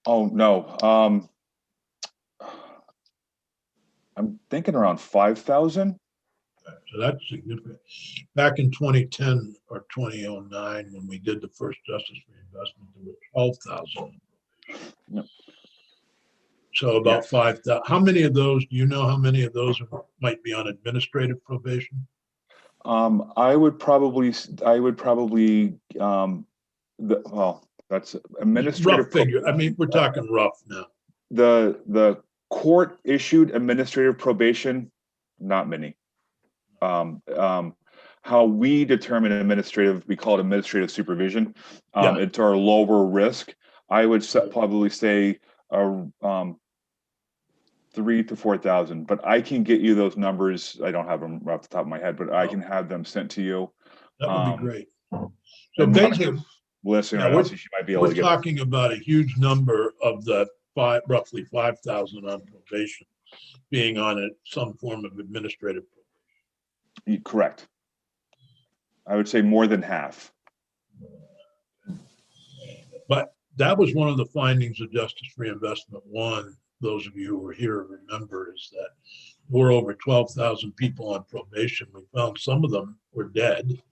J: Oh, no. I'm thinking around 5,000.
A: So that's significant. Back in 2010 or 2009, when we did the first justice reinvestment, there were 12,000.
J: Yep.
A: So about 5,000. How many of those, do you know how many of those might be on administrative probation?
J: I would probably, that's administrative.
A: Rough figure. I mean, we're talking rough now.
J: The court issued administrative probation, not many. How we determine administrative, we call it administrative supervision. It's our lower risk. I would probably say 3,000 to 4,000, but I can get you those numbers. I don't have them off the top of my head, but I can have them sent to you.
A: That would be great. So basically, we're talking about a huge number of the roughly 5,000 on probation being on some form of administrative probation.
J: Correct. I would say more than half.
A: But that was one of the findings of Justice Reinvestment 1. Those of you who were here remember is that there were over 12,000 people on probation. We found some of them were dead.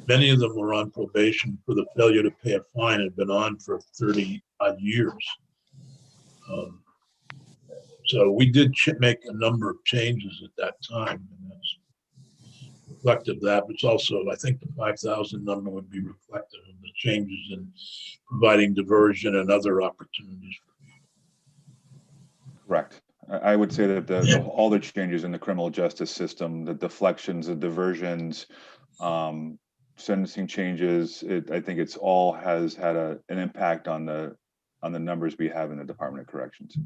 A: Many of them were on probation for the failure to pay a fine, had been on for 30 odd years. So we did make a number of changes at that time, and that's reflective of that. But it's also, I think the 5,000 number would be reflective of the changes in providing diversion and other opportunities.
J: Correct. I would say that all the changes in the criminal justice system, the deflections, the diversions, sentencing changes, I think it's all has had an impact on the numbers we have in the Department of Corrections.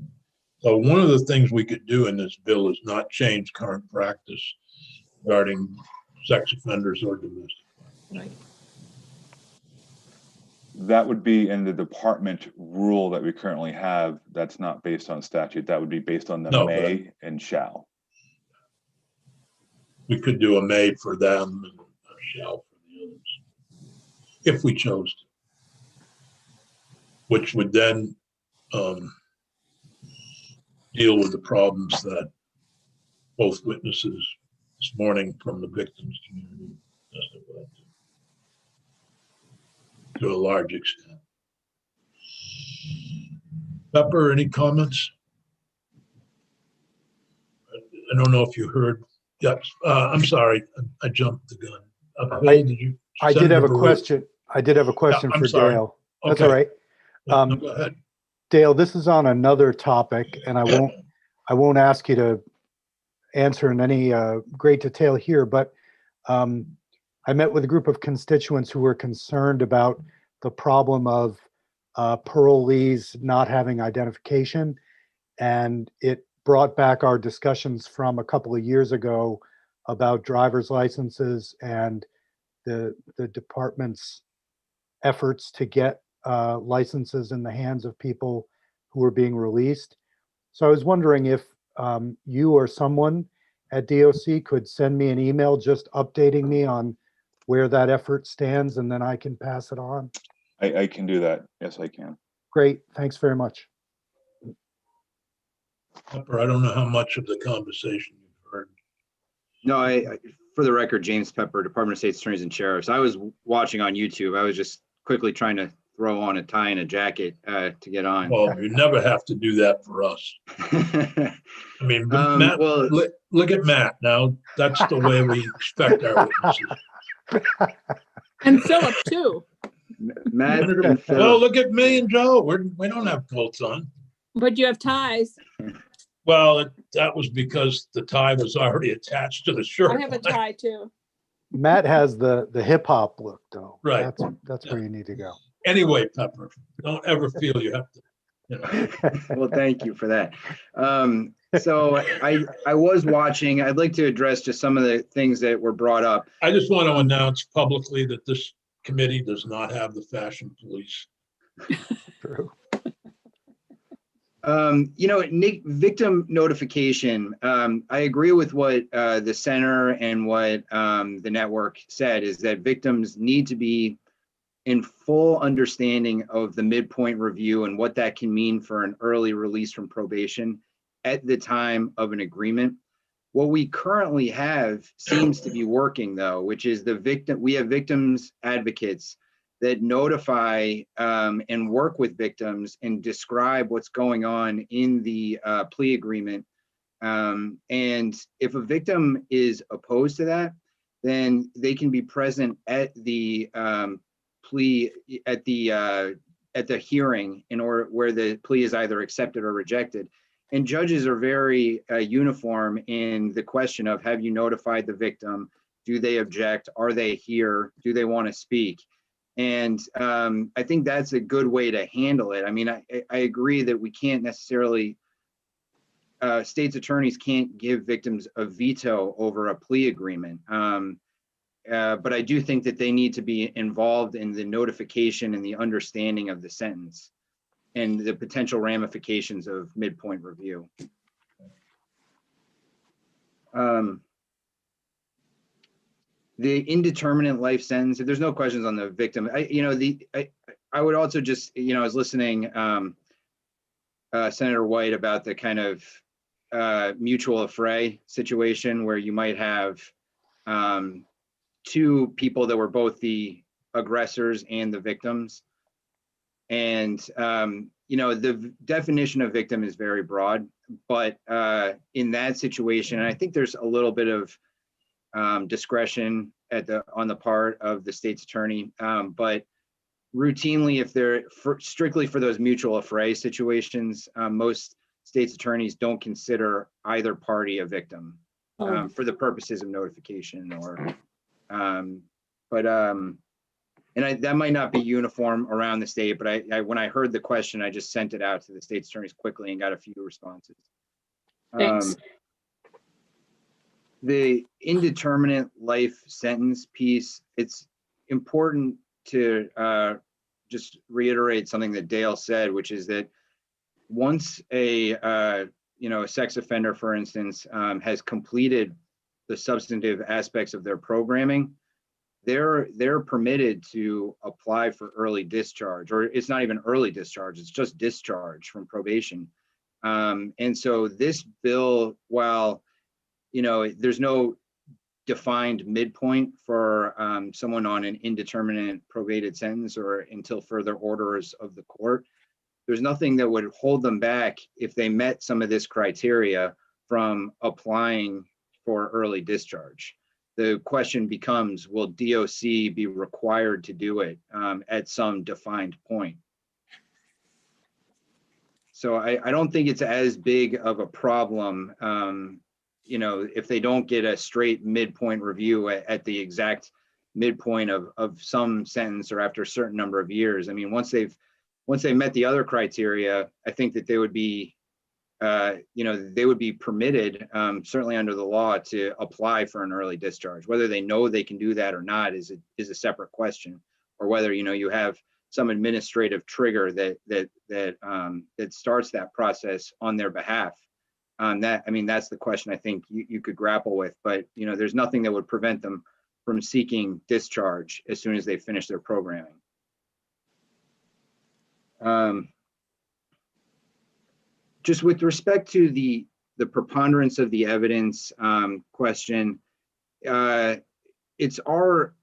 A: So one of the things we could do in this bill is not change current practice regarding sex offenders or domestic violence.
G: Right.
J: That would be in the department rule that we currently have. That's not based on statute. That would be based on the may and shall.
A: We could do a may for them and a shall for the others. if we chose to, which would then deal with the problems that both witnesses this morning from the victims community testified to a large extent. Pepper, any comments? I don't know if you heard. Yes, I'm sorry, I jumped the gun. Bill, did you?
E: I did have a
A: Senator Baru?
E: question. I did have a question
A: I'm
E: for
A: sorry.
E: Dale. That's
A: Okay.
E: all right.
A: No, go ahead.
E: Dale, this is on another topic, and I won't ask you to answer in any great detail here, but I met with a group of constituents who were concerned about the problem of parolees not having identification, and it brought back our discussions from a couple of years ago about driver's licenses and the department's efforts to get licenses in the hands of people who are being released. So I was wondering if you or someone at DOC could send me an email just updating me on where that effort stands, and then I can pass it on.
J: I can do that. Yes, I can.
E: Great, thanks very much.
A: Pepper, I don't know how much of the conversation you've heard.
L: No, for the record, James Pepper, Department of State Attorneys and Sheriffs. I was watching on YouTube. I was just quickly trying to throw on a tie and a jacket to get on.
A: Well, you never have to do that for us. I mean, Matt,
L: well,
A: look at Matt now. That's the way we expect our witnesses.
B: And Philip too,
L: Matt and
A: Oh,
L: Phil.
A: look at me and Joe. We don't have coats on.
B: but you have ties.
A: Well, that was because the tie was already attached to the shirt.
B: I have a tie too.
E: Matt has the hip hop look though.
A: Right.
E: That's where you need to go.
A: Anyway, Pepper, don't ever feel you have to, you know.
L: Well, thank you for that. So I was watching. I'd like to address just some of the things that were brought up.
A: I just want to announce publicly that this committee does not have the fashion police.
E: True.
L: You know, Nick, victim notification. I agree with what the center and what the network said, is that victims need to be in full understanding of the midpoint review and what that can mean for an early release from probation at the time of an agreement. What we currently have seems to be working though, which is we have victims advocates that notify and work with victims and describe what's going on in the plea agreement. And if a victim is opposed to that, then they can be present at the plea, at the hearing, in order where the plea is either accepted or rejected. And judges are very uniform in the question of, have you notified the victim? Do they object? Are they here? Do they want to speak? And I think that's a good way to handle it. I mean, I agree that we can't necessarily, state's attorneys can't give victims a veto over a plea agreement. But I do think that they need to be involved in the notification and the understanding of the sentence and the potential ramifications of midpoint review. The indeterminate life sentence, if there's no questions on the victim, I would also just, I was listening Senator White about the kind of mutual affray situation where you might have two people that were both the aggressors and the victims. And, the definition of victim is very broad, but in that situation, and I think there's a little bit of discretion on the part of the state's attorney, but routinely, if they're strictly for those mutual affray situations, most state's attorneys don't consider either party a victim for the purposes of notification or, that might not be uniform around the state, but when I heard the question, I just sent it out to the state's attorneys quickly and got a few responses.
B: Thanks.
L: The indeterminate life sentence piece, it's important to just reiterate something that Dale said, which is that once a sex offender, for instance, has completed the substantive aspects of their programming, they're permitted to apply for early discharge, or it's not even early discharge, it's just discharge from probation. And so this bill, while, you know, there's no defined midpoint for someone on an indeterminate probated sentence or until further orders of the court, there's nothing that would hold them back if they met some of this criteria from applying for early discharge. The question becomes, will DOC be required to do it at some defined point? So I don't think it's as big of a problem, you know, if they don't get a straight midpoint review at the exact midpoint of some sentence or after a certain number of years. I mean, once they've met the other criteria, I think that they would be, you know, they would be permitted, certainly under the law, to apply for an early discharge. Whether they know they can do that or not is a separate question, or whether, you know, you have some administrative trigger that starts that process on their behalf. That, I mean, that's the question I think you could grapple with. But, you know, there's nothing that would prevent them from seeking discharge as soon as they finish their programming. Just with respect to the preponderance of the evidence question, it's our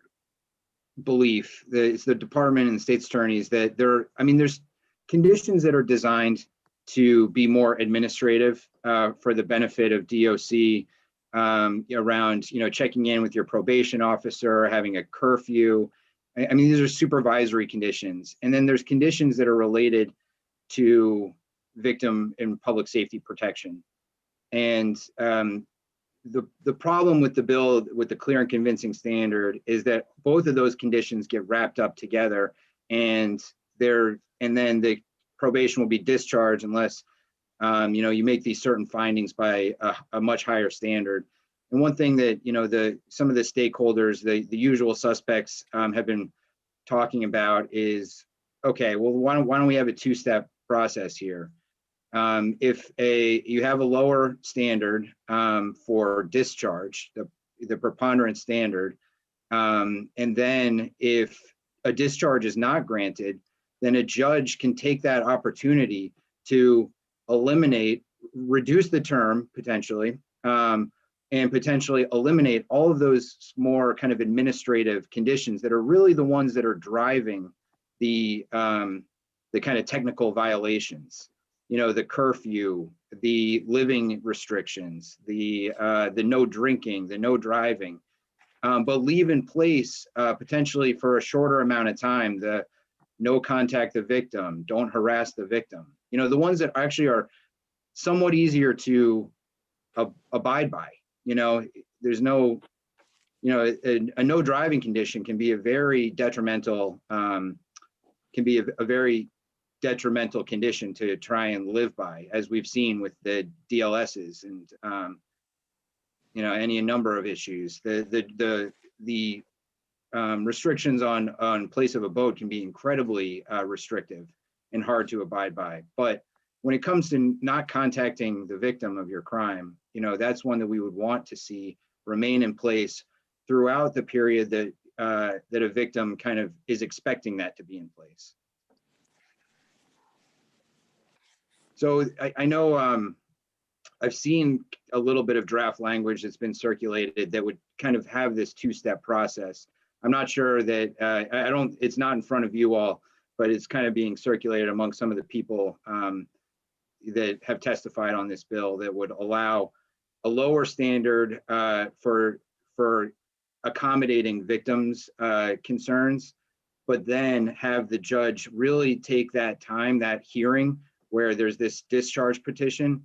L: belief that it's the department and the state's attorneys that there's conditions that are designed to be more administrative for the benefit of DOC, around, you know, checking in with your probation officer, having a curfew. I mean, these are supervisory conditions. And then there's conditions that are related to victim and public safety protection. And the problem with the bill, with the clear and convincing standard, is that both of those conditions get wrapped up together, and then the probation will be discharged unless you know, you make these certain findings by a much higher standard. And one thing that, you know, some of the stakeholders, the usual suspects, have been talking about is, okay, well, why don't we have a two-step process here? If you have a lower standard for discharge, the preponderance standard, and then if a discharge is not granted, then a judge can take that opportunity to reduce the term potentially, and potentially eliminate all of those more kind of administrative conditions that are really the ones that are driving the kind of technical violations. You know, the curfew, the living restrictions, the no drinking, the no driving, but leave in place potentially for a shorter amount of time, the no contact the victim, don't harass the victim. You know, the ones that actually are somewhat easier to abide by. You know, there's no, you know, a no driving condition can be a very detrimental, detrimental condition to try and live by, as we've seen with the DLSs and you know, any number of issues. The restrictions on place of abode can be incredibly restrictive and hard to abide by. But when it comes to not contacting the victim of your crime, you know, that's one that we would want to see remain in place throughout the period that that a victim kind of is expecting that to be in place. So I know I've seen a little bit of draft language that's been circulated that would kind of have this two-step process. I'm not sure that it's not in front of you all, but it's kind of being circulated among some of the people that have testified on this bill, that would allow a lower standard for accommodating victims' concerns, but then have the judge really take that time, that hearing where there's this discharge petition,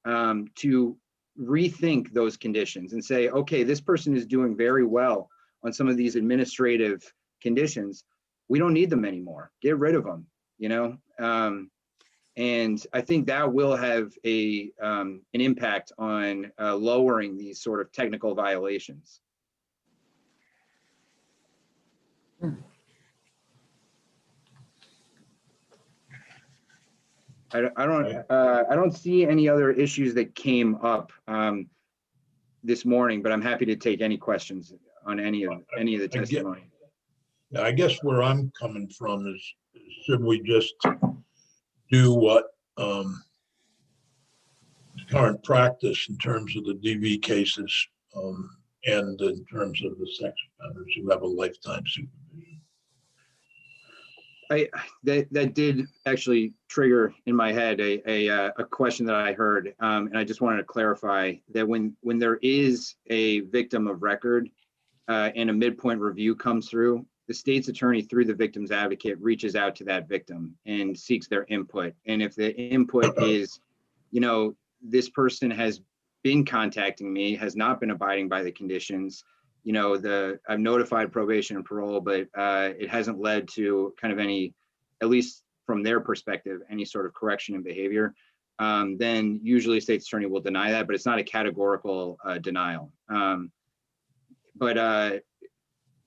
L: to rethink those conditions and say, okay, this person is doing very well on some of these administrative conditions. We don't need them anymore. Get rid of them, you know? And I think that will have an impact on lowering these sort of technical violations. I don't see any other issues that came up. this morning, but I'm happy to take any questions on any of the
A: I get-
L: testimony.
A: I guess where I'm coming from is should we just do what current practice in terms of the DV cases and in terms of the sex offenders who have a lifetime supervision?
L: That did actually trigger in my head a question that I heard, and I just wanted to clarify that when there is a victim of record and a midpoint review comes through, the state's attorney through the victim's advocate reaches out to that victim and seeks their input. And if the input is, this person has been contacting me, has not been abiding by the conditions, I've notified probation and parole, but it hasn't led to kind of any, at least from their perspective, any sort of correction in behavior, then usually state's attorney will deny that, but it's not a categorical denial. But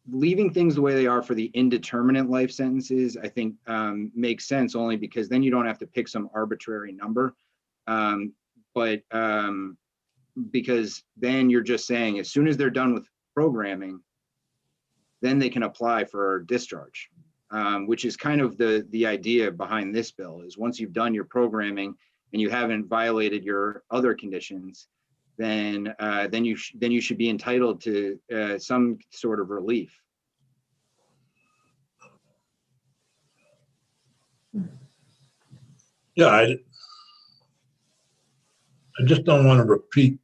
L: leaving things the way they are for the indeterminate life sentences, I think makes sense only because then you don't have to pick some arbitrary number. Because then you're just saying as soon as they're done with programming, then they can apply for discharge, which is kind of the idea behind this bill is once you've done your programming and you haven't violated your other conditions, then you should be entitled to some sort of relief.
A: Yeah, I just don't want to repeat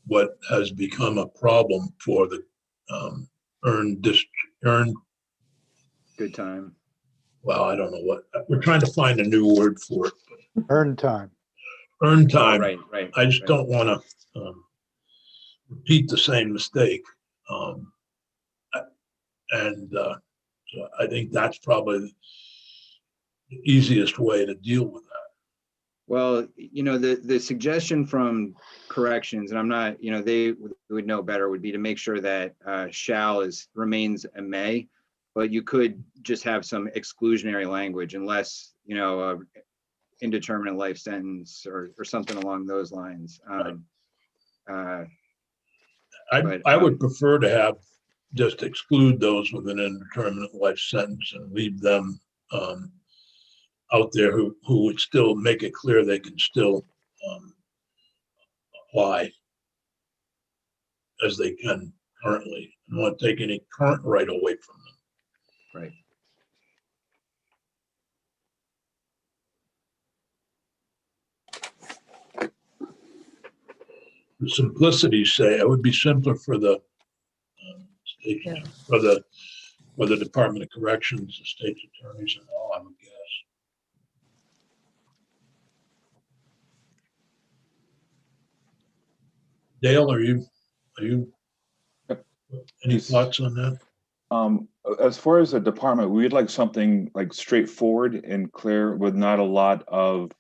A: what has become a problem for the earned
L: good time.
A: Well, I don't know what we're trying to find a new word for it.
E: Earn time.
A: Earned time.
L: Right.
A: I just don't want to repeat the same mistake. So I think that's probably the easiest way to deal with that.
L: Well, the suggestion from corrections, and I'm not, they would know better, would be to make sure that shall remains a may, but you could just have some exclusionary language unless, indeterminate life sentence or something along those lines.
A: I would prefer to have just exclude those with an indeterminate life sentence and leave them out there who would still make it clear they can still apply as they can currently. I don't want to take any current right away from them.
L: Right.
A: For simplicity's sake, it would be simpler for the state, for the Department of Corrections, the state's attorneys, and all, I would guess. Dale, are you any thoughts on that?
J: As far as the department, we'd like something like straightforward and clear with not a lot of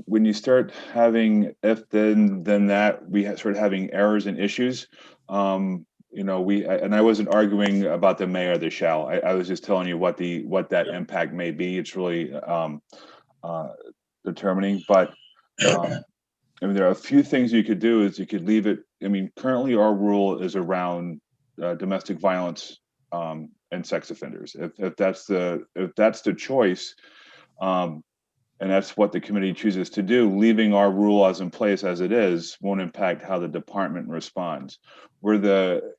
J: when you start having if then that we start having errors and issues. And I wasn't arguing about the may or the shall. I was just telling you what that impact may be. It's really determining, but there are a few things you could do. Is you could leave it. Currently our rule is around domestic violence and sex offenders. If that's the choice, and that's what the committee chooses to do, leaving our rule as in place as it is won't impact how the department responds. Where the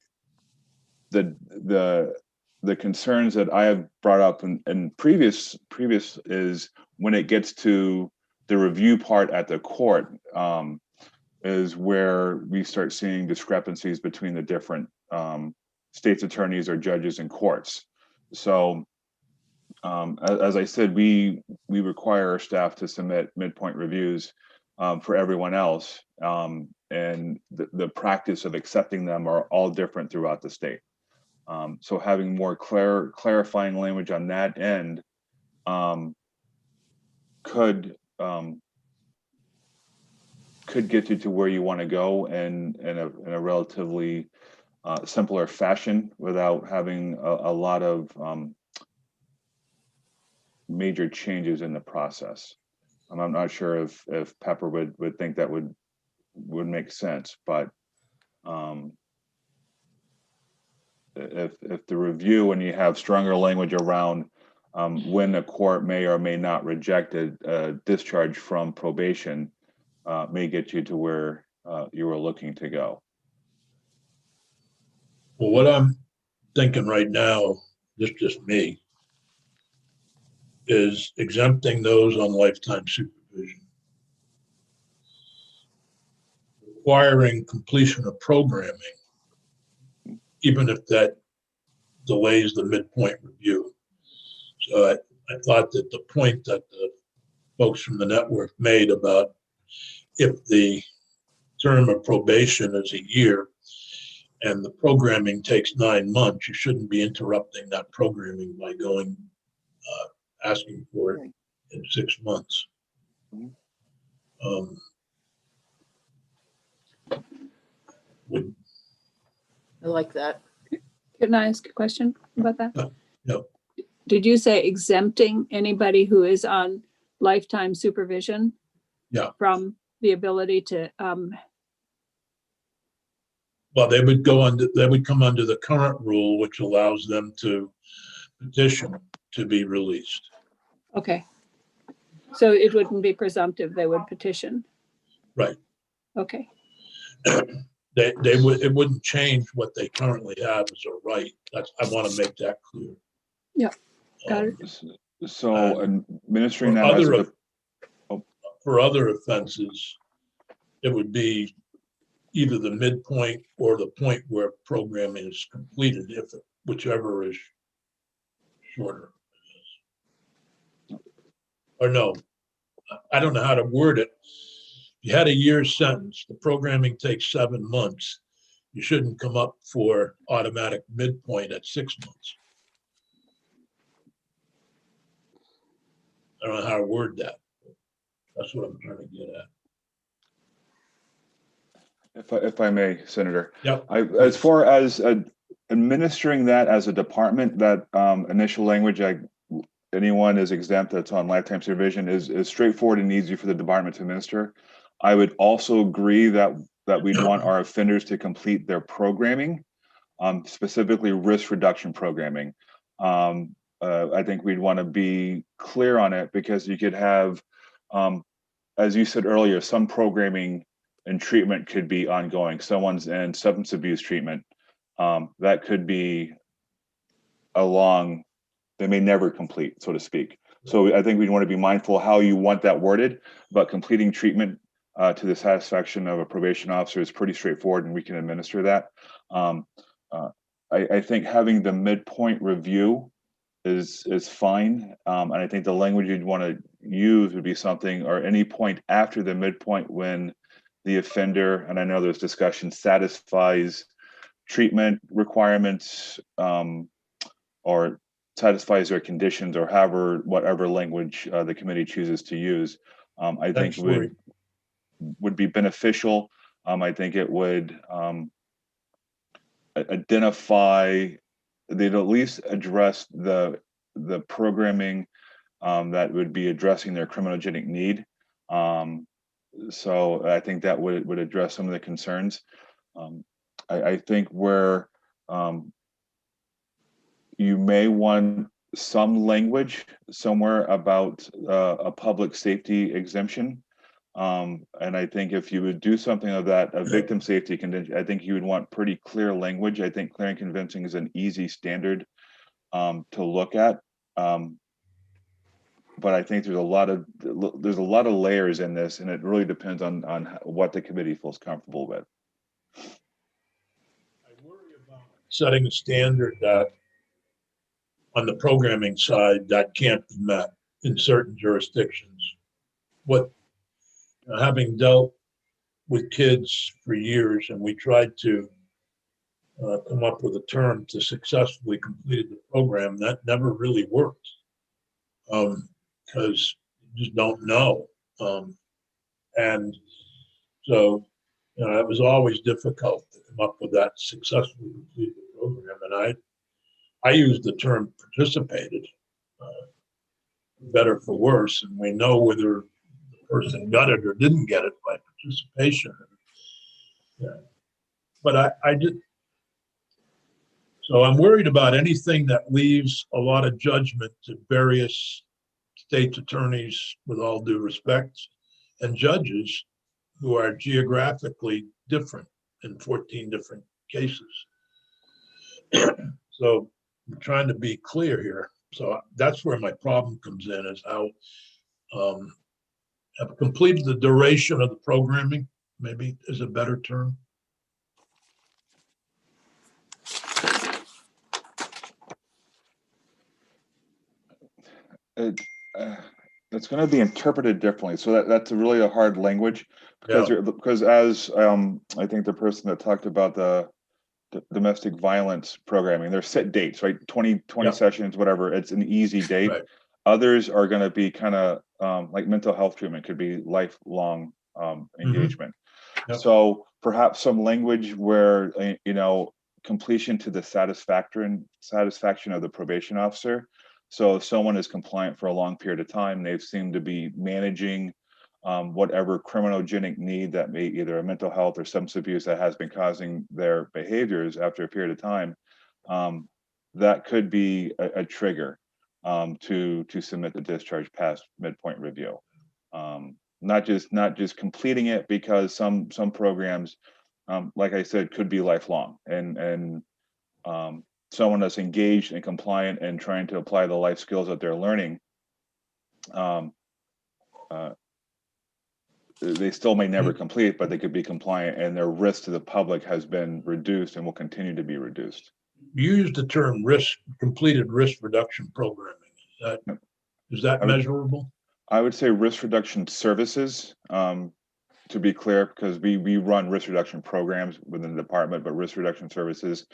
J: concerns that I have brought up in previous is when it gets to the review part at the court, is where we start seeing discrepancies between the different state's attorneys or judges and courts. So as I said, we require our staff to submit midpoint reviews for everyone else, and the practice of accepting them are all different throughout the state. So having more clarifying language on that end could get you to where you want to go in a relatively simpler fashion without having a lot of major changes in the process. And I'm not sure if Pepper would think that would make sense, but if the review, when you have stronger language around when a court may or may not reject a discharge from probation, may get you to where you were looking to go.
A: Well, what I'm thinking right now, just me, is exempting those on lifetime supervision, requiring completion of programming, even if that delays the midpoint review. So I thought that the point that the folks from the network made about if the term of probation is a year and the programming takes 9 months, you shouldn't be interrupting that programming by going asking for it in 6 months.
K: I like that.
B: Can I ask a question about that?
A: No.
B: Did you say exempting anybody who is on lifetime supervision?
A: Yeah.
B: From the ability to,
A: Well, they would come under the current rule, which allows them to petition to be released.
B: okay. So it wouldn't be presumptive, they would petition.
A: Right.
B: Okay.
A: It wouldn't change what they currently have as a right. I want to make that clear.
B: Yeah. Got it.
J: So administering
A: For
J: that as
A: other,
J: a,
A: for other offenses, it would be either the midpoint or the point where programming is completed, whichever is shorter. Or no, I don't know how to word it. If you had a year's sentence, the programming takes 7 months. You shouldn't come up for automatic midpoint at 6 months. I don't know how to word that. That's what I'm trying to get at.
J: if I may, Senator.
A: Yep.
J: As far as administering that as a department, that initial language, anyone is exempt that's on lifetime supervision is straightforward and easy for the department to administer. I would also agree that we'd want our offenders to complete their programming, specifically risk reduction programming. I think we'd want to be clear on it because you could have, as you said earlier, some programming and treatment could be ongoing. Someone's in substance abuse treatment. That could be they may never complete, so to speak. So I think we'd want to be mindful how you want that worded, but completing treatment to the satisfaction of a probation officer is pretty straightforward and we can administer that. I think having the midpoint review is fine. And I think the language you'd want to use would be something or any point after the midpoint when the offender, and I know there's discussion, satisfies treatment requirements or satisfies their conditions or whatever language the committee chooses to use. I think would be beneficial. I think it would identify, they'd at least address the programming that would be addressing their criminogenic need. So I think that would address some of the concerns. I think where you may want some language somewhere about a public safety exemption. And I think if you would do something of that, a victim safety condition, I think you would want pretty clear language. I think clear and convincing is an easy standard to look at. But I think there's a lot of layers in this, and it really depends on what the committee feels comfortable with.
A: I worry about setting a standard that on the programming side that can't be met in certain jurisdictions. Having dealt with kids for years, and we tried to come up with a term to successfully complete the program, that never really worked because you just don't know. And so, it was always difficult to come up with that successfully completed program. And I used the term participated, better for worse, and we know whether person got it or didn't get it by participation. Yeah. But I did. So I'm worried about anything that leaves a lot of judgment to various state's attorneys, with all due respect, and judges who are geographically different in 14 different cases. So I'm trying to be clear here. So that's where my problem comes in, is how have completed the duration of the programming, maybe is a better term.
J: It's going to be interpreted differently. So that's really a hard language because
A: Yeah.
J: because as I think the person that talked about the domestic violence programming, there's set dates, right? 20
A: Yeah.
J: sessions, whatever. It's an easy date.
A: Right.
J: Others are going to be kind of like mental health treatment could be lifelong engagement.
A: Yep.
J: So perhaps some language where completion to the satisfaction of the probation officer. So if someone is compliant for a long period of time, they've seemed to be managing whatever criminogenic need that may either a mental health or substance abuse that has been causing their behaviors after a period of time, that could be a trigger to submit the discharge past midpoint review. Not just completing it, because some programs, like I said, could be lifelong, and someone that's engaged and compliant and trying to apply the life skills that they're learning, they still may never complete, but they could be compliant, and their risk to the public has been reduced and will continue to be reduced.
A: You used the term completed risk reduction programming. Is that measurable?
J: I would say risk reduction services, to be clear, because we run risk reduction programs within the department, but risk reduction services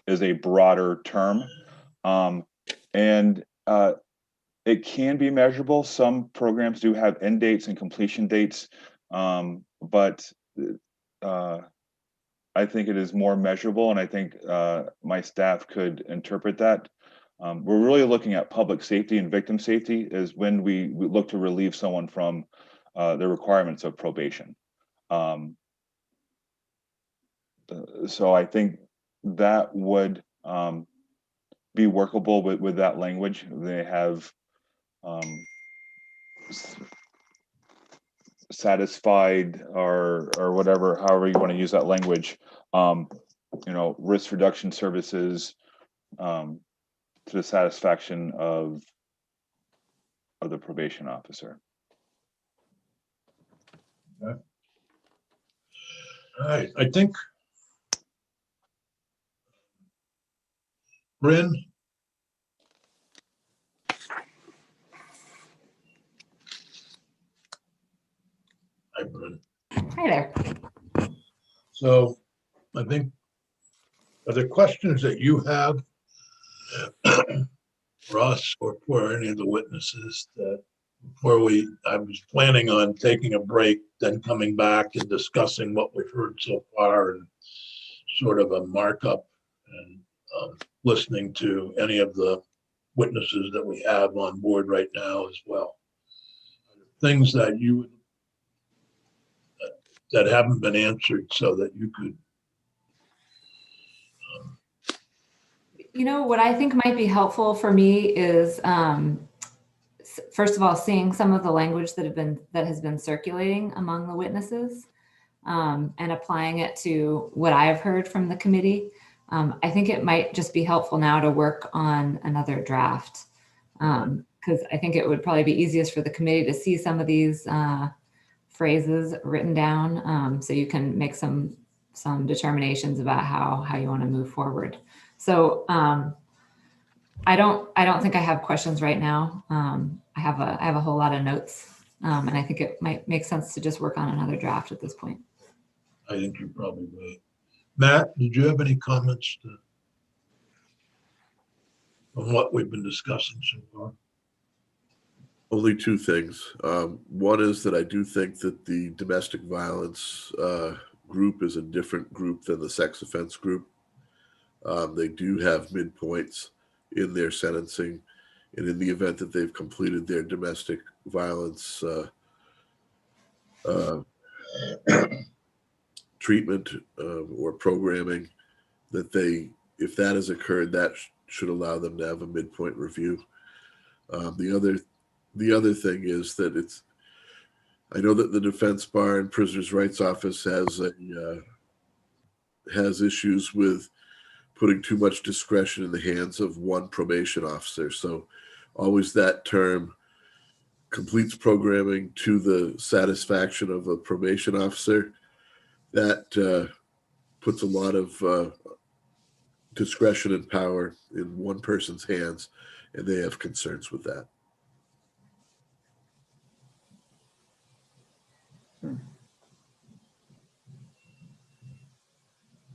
J: is a broader term. And it can be measurable. Some programs do have end dates and completion dates, but I think it is more measurable, and I think my staff could interpret that. We're really looking at public safety and victim safety is when we look to relieve someone from the requirements of probation. So I think that would be workable with that language. They have satisfied or whatever, however you want to use that language, risk reduction services to the satisfaction of the probation officer.
A: Okay. All right, I think Bryn. Hi, Bryn.
D: Hi there.
A: So I think, are there questions that you have for us or for any of the witnesses that I was planning on taking a break, then coming back and discussing what we've heard so far and sort of a markup, and listening to any of the witnesses that we have on board right now as well. Things that that haven't been answered so that you could.
D: What I think might be helpful for me is, first of all, seeing some of the language that has been circulating among the witnesses, and applying it to what I've heard from the committee. I think it might just be helpful now to work on another draft, because I think it would probably be easiest for the committee to see some of these phrases written down, so you can make some determinations about how you want to move forward. So I don't think I have questions right now. I have a whole lot of notes, and I think it might make sense to just work on another draft at this point.
A: I think you're probably right. Matt, did you have any comments on what we've been discussing so far?
I: Only two things. One is that I do think that the domestic violence group is a different group than the sex offense group. They do have midpoints in their sentencing, and in the event that they've completed their domestic violence uh, treatment or programming, that if that has occurred, that should allow them to have a midpoint review. The other thing is that I know that the Defense Bar and Prisoners' Rights Office has issues with putting too much discretion in the hands of one probation officer. So always that term, completes programming to the satisfaction of a probation officer, that puts a lot of discretion and power in one person's hands, and they have concerns with that.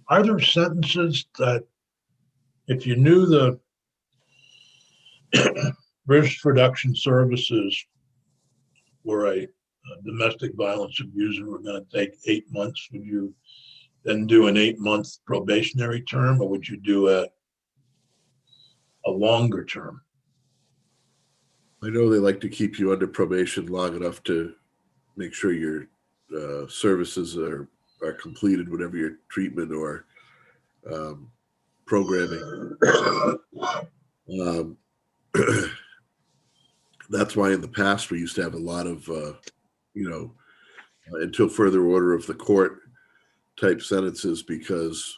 A: Are there sentences that if you knew the risk reduction services were a domestic violence abuser were going to take 8 months, would you then do an 8-month probationary term, or would you do a longer term?
I: I know they like to keep you under probation long enough to make sure your services are completed, whatever your treatment or programming. That's why in the past we used to have a lot of, until further order of the court type sentences, because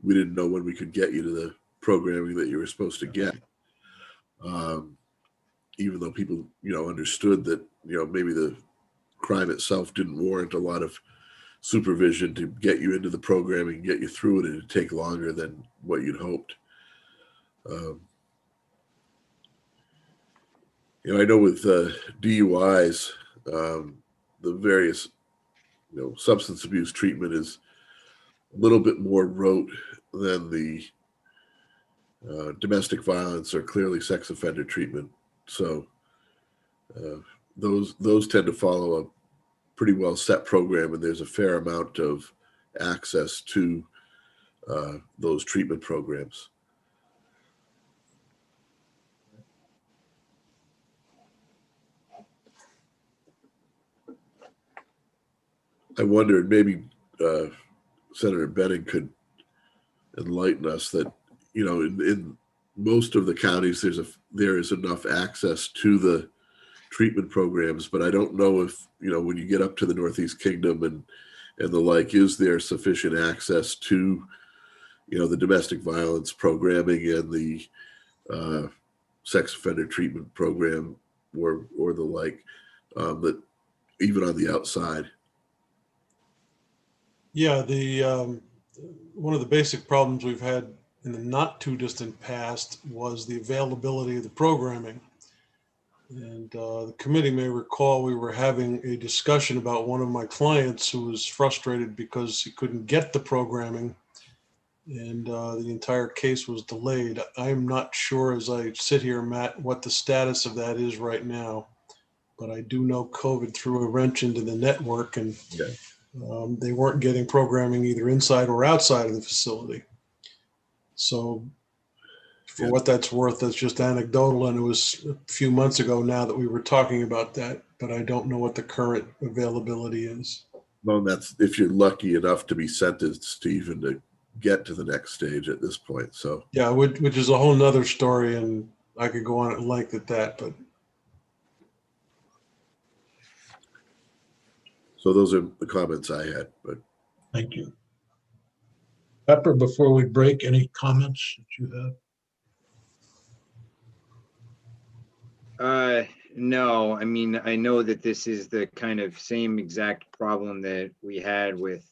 I: we didn't know when we could get you to the programming that you were supposed to get. Even though people, understood that, maybe the crime itself didn't warrant a lot of supervision to get you into the programming, get you through it, and it'd take longer than what you'd hoped. I know with DUIs, the various, substance abuse treatment is a little bit more rote than the domestic violence or clearly sex offender treatment. So those tend to follow a pretty well set program, and there's a fair amount of access to those treatment programs. I wondered, maybe Senator Benning could enlighten us that, in most of the counties, there is enough access to the treatment programs, but I don't know if, when you get up to the Northeast Kingdom and the like, is there sufficient access to, the domestic violence programming and the sex offender treatment program or the like, that even on the outside?
H: Yeah, one of the basic problems we've had in the not too distant past was the availability of the programming. And the committee may recall we were having a discussion about one of my clients who was frustrated because he couldn't get the programming, and the entire case was delayed. I'm not sure as I sit here, Matt, what the status of that is right now, but I do know COVID threw a wrench into the network, and they weren't getting programming either inside or outside of the facility. So for what that's worth, that's just anecdotal, and it was a few months ago now that we were talking about that, but I don't know what the current availability is.
I: Well, that's if you're lucky enough to be sentenced to even to get to the next stage at this point. So
H: yeah, which is a whole nother story, and I could go on at length at that, but.
I: So those are the comments I had, but.
A: Thank you. Pepper, before we break, any comments that you have?
L: No, I mean, I know that this is the kind of same exact problem that we had with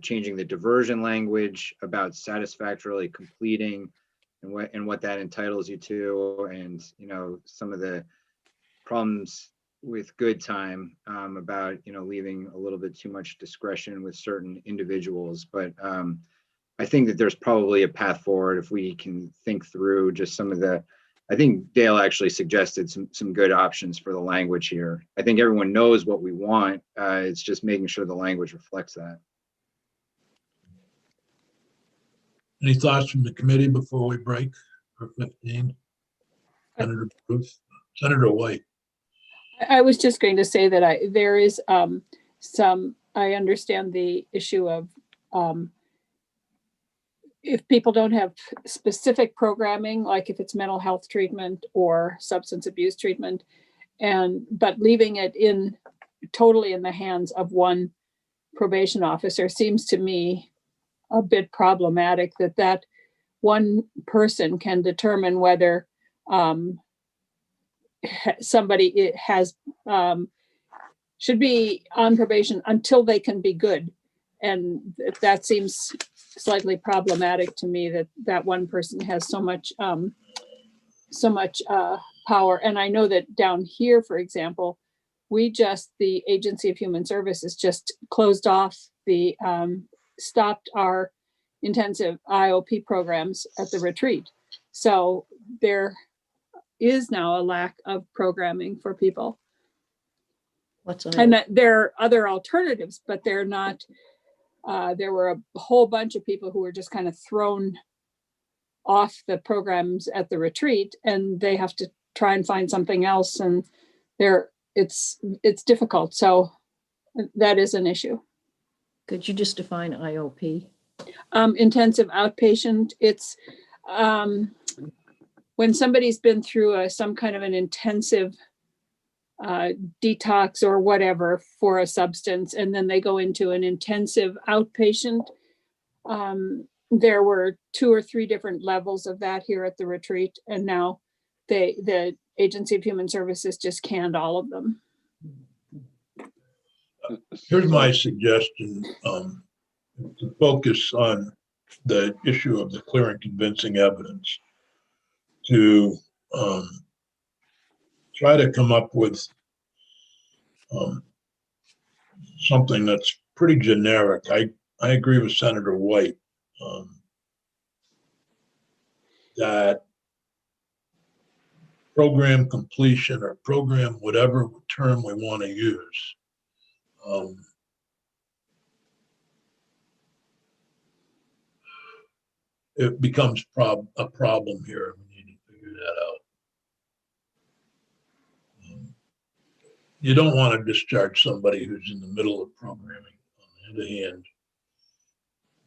L: changing the diversion language about satisfactorily completing and what that entitles you to, and some of the problems with good time about leaving a little bit too much discretion with certain individuals. But I think that there's probably a path forward if we can think through just some of the. I think Dale actually suggested some good options for the language here. I think everyone knows what we want. It's just making sure the language reflects that.
A: Any thoughts from the committee before we break for 15? Senator Bruce, Senator White.
B: I was just going to say that there is I understand the issue of if people don't have specific programming, like if it's mental health treatment or substance abuse treatment, but leaving it totally in the hands of one probation officer seems to me a bit problematic, that one person can determine whether somebody should be on probation until they can be good. And that seems slightly problematic to me, that one person has so much power. And I know that down here, for example, the Agency of Human Services just closed off stopped our intensive IOP programs at the retreat. So there is now a lack of programming for people.
K: What's
B: And that there are other alternatives, but they're not. There were a whole bunch of people who were just kind of thrown off the programs at the retreat, and they have to try and find something else, and it's difficult. So that is an issue.
K: Could you just define IOP?
B: Intensive outpatient. It's when somebody's been through some kind of an intensive detox or whatever for a substance, and then they go into an intensive outpatient. There were 2 or 3 different levels of that here at the retreat, and now the Agency of Human Services just canned all of them.
A: Here's my suggestion, to focus on the issue of the clear and convincing evidence, to try to come up with something that's pretty generic. I agree with Senator White that program completion or program, whatever term we want to use, it becomes a problem here. We need to figure that out. You don't want to discharge somebody who's in the middle of programming. On the other hand,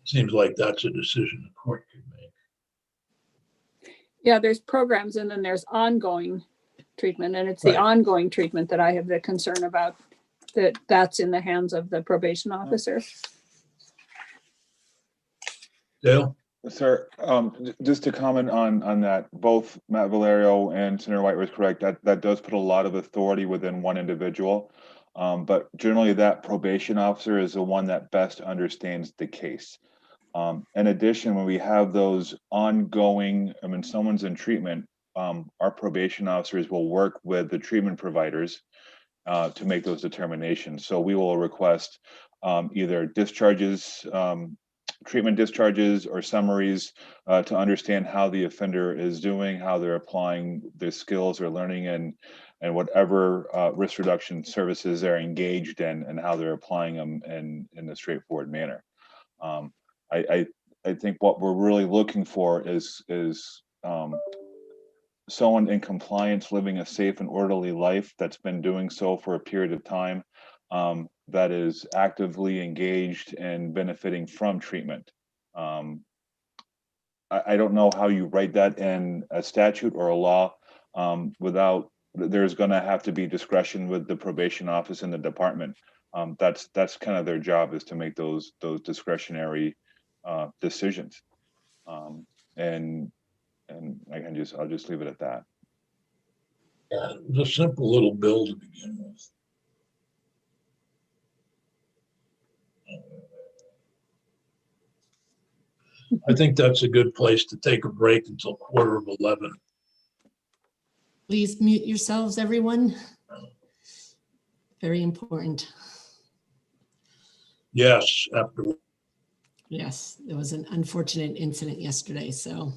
A: it seems like that's a decision the court could make.
B: Yeah, there's programs, and then there's ongoing treatment, and it's the ongoing treatment that I have the concern about, that's in the hands of the probation officer.
A: Dale?
J: Sir, just to comment on that, both Matt Valerio and Senator White was correct. That does put a lot of authority within one individual. But generally that probation officer is the one that best understands the case. In addition, when we have those ongoing, someone's in treatment, our probation officers will work with the treatment providers to make those determinations. So we will request either discharges, treatment discharges or summaries to understand how the offender is doing, how they're applying their skills or learning, and whatever risk reduction services they're engaged in, and how they're applying them in a straightforward manner. I think what we're really looking for is someone in compliance, living a safe and orderly life, that's been doing so for a period of time, that is actively engaged and benefiting from treatment. I don't know how you write that in a statute or a law without, there's going to have to be discretion with the probation office and the department. That's kind of their job, is to make those discretionary decisions. And I'll just leave it at that.
A: Yeah, it was a simple little bill to begin with. I think that's a good place to take a break until 11:15.
G: Please mute yourselves, everyone. Very important.
A: Yes, after.
G: Yes, there was an unfortunate incident yesterday, so.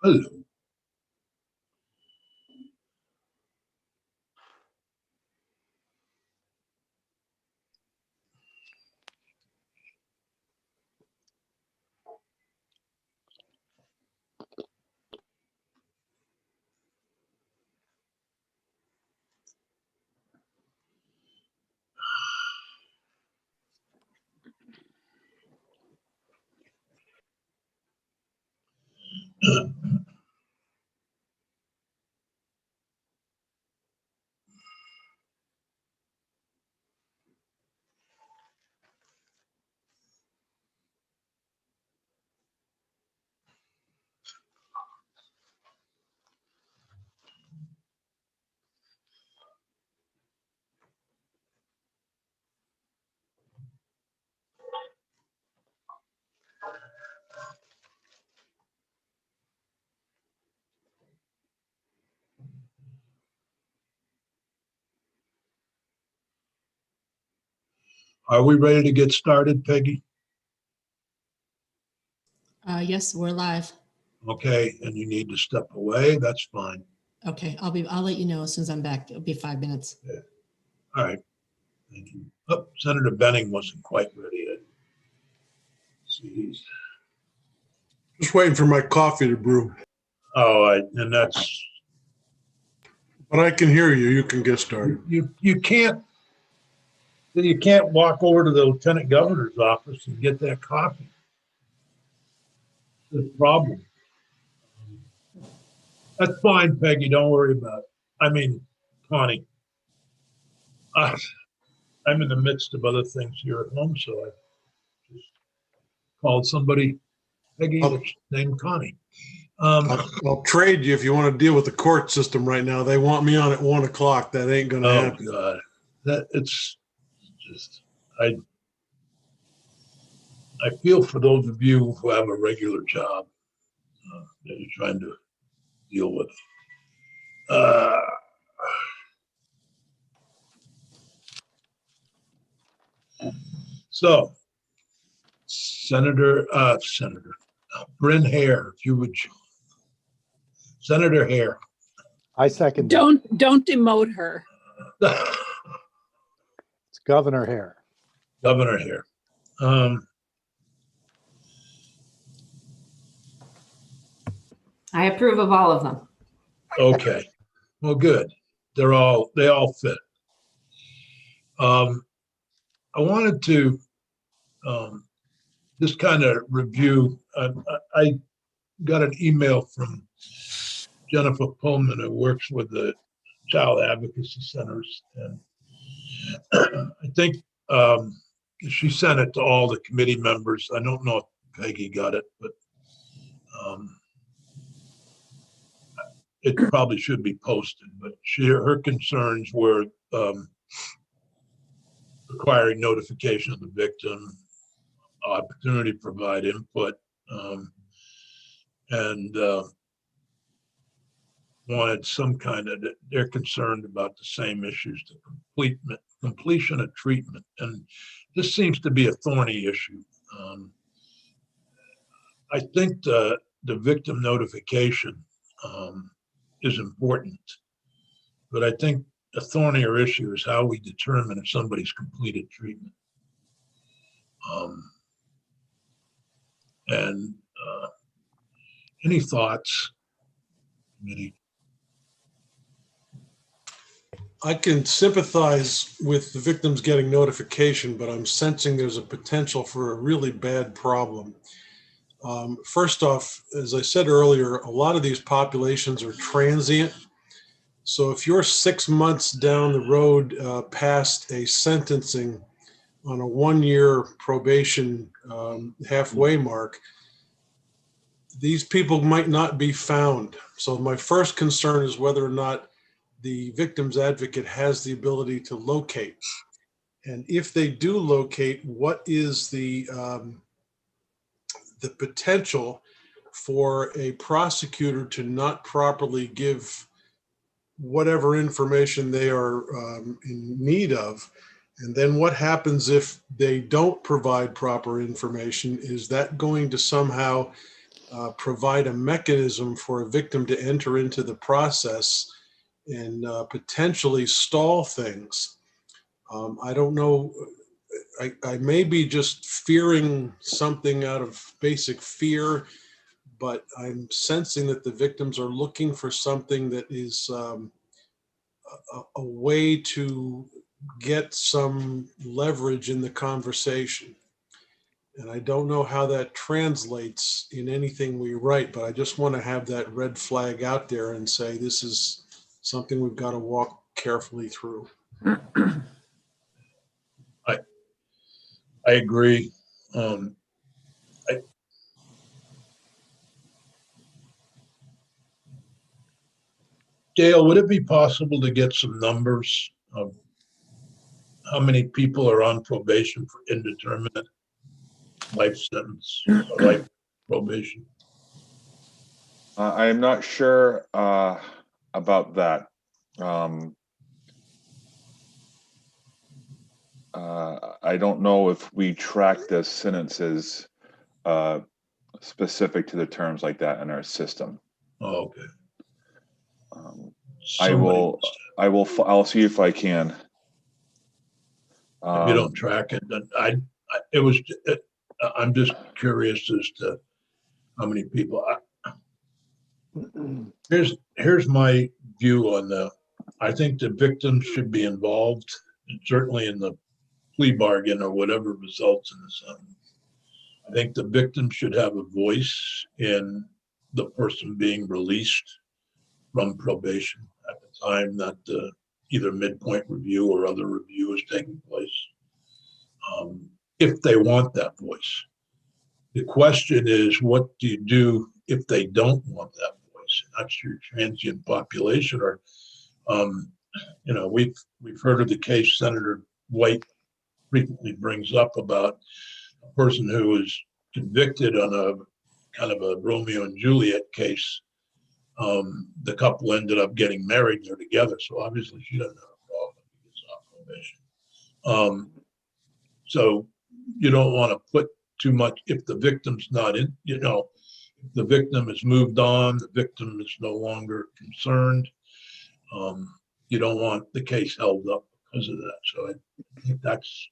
A: Hello. Are we ready to get started, Peggy?
G: Yes, we're live.
A: Okay, and you need to step away, that's fine.
G: Okay, I'll let you know as soon as I'm back. It'll be 5 minutes.
A: All right, thank you. Oh, Senator Benning wasn't quite ready yet. Jeez.
H: Just waiting for my coffee to brew.
A: And that's,
H: But I can hear you. You can get started.
A: you can't walk over to the lieutenant governor's office and get that coffee. The problem. That's fine, Peggy, don't worry about it. I mean, Connie. I'm in the midst of other things here at home, so I just called somebody, Peggy, that's named Connie.
H: I'll trade you if you want to deal with the court system right now. They want me on at 1 o'clock. That ain't going to
A: Oh
H: happen.
A: God, it's just I feel for those of you who have a regular job that you're trying to deal with. So, Senator Bryn Hare, if you would, Senator Hare.
E: I second.
B: Don't demote her.
E: It's Governor Hare.
A: Governor Hare.
D: I approve of all of them.
A: Okay, well, good. They all fit. I wanted to just kind of review. I got an email from Jennifer Pullman, who works with the child advocacy centers, and I think she sent it to all the committee members. I don't know if Peggy got it, but it probably should be posted. But her concerns were requiring notification of the victim, opportunity to provide input, and wanted some kind of, they're concerned about the same issues, the completion of treatment. And this seems to be a thorny issue. I think the victim notification is important, but I think a thornier issue is how we determine if somebody's completed treatment. And any thoughts, committee?
H: I can sympathize with the victims getting notification, but I'm sensing there's a potential for a really bad problem. First off, as I said earlier, a lot of these populations are transient. So if you're 6 months down the road past a sentencing on a 1-year probation halfway mark, these people might not be found. So my first concern is whether or not the victim's advocate has the ability to locate. And if they do locate, what is the potential for a prosecutor to not properly give whatever information they are in need of? And then what happens if they don't provide proper information? Is that going to somehow provide a mechanism for a victim to enter into the process and potentially stall things. I don't know. I may be just fearing something out of basic fear, but I'm sensing that the victims are looking for something that is a way to get some leverage in the conversation. And I don't know how that translates in anything we write, but I just want to have that red flag out there and say this is something we've got to walk carefully through.
A: I agree. Dale, would it be possible to get some numbers of how many people are on probation for indeterminate life sentence or life probation?
J: I am not sure about that. I don't know if we track the sentences specific to the terms like that in our system.
A: Oh, okay.
J: I'll see if I can.
A: If you don't track it, then I'm just curious as to how many people. Here's my view on I think the victims should be involved, and certainly in the plea bargain or whatever results in the sentence. I think the victim should have a voice in the person being released from probation at the time that either midpoint review or other review is taking place, if they want that voice. The question is, what do you do if they don't want that voice? That's your transient population. Or, we've heard of the case Senator White frequently brings up about a person who was convicted on a kind of a Romeo and Juliet case. The couple ended up getting married. They're together, so obviously she doesn't have a problem if it's off probation. So you don't want to put too much if the victim's not in. If the victim has moved on, the victim is no longer concerned. You don't want the case held up because of that. So I think that's.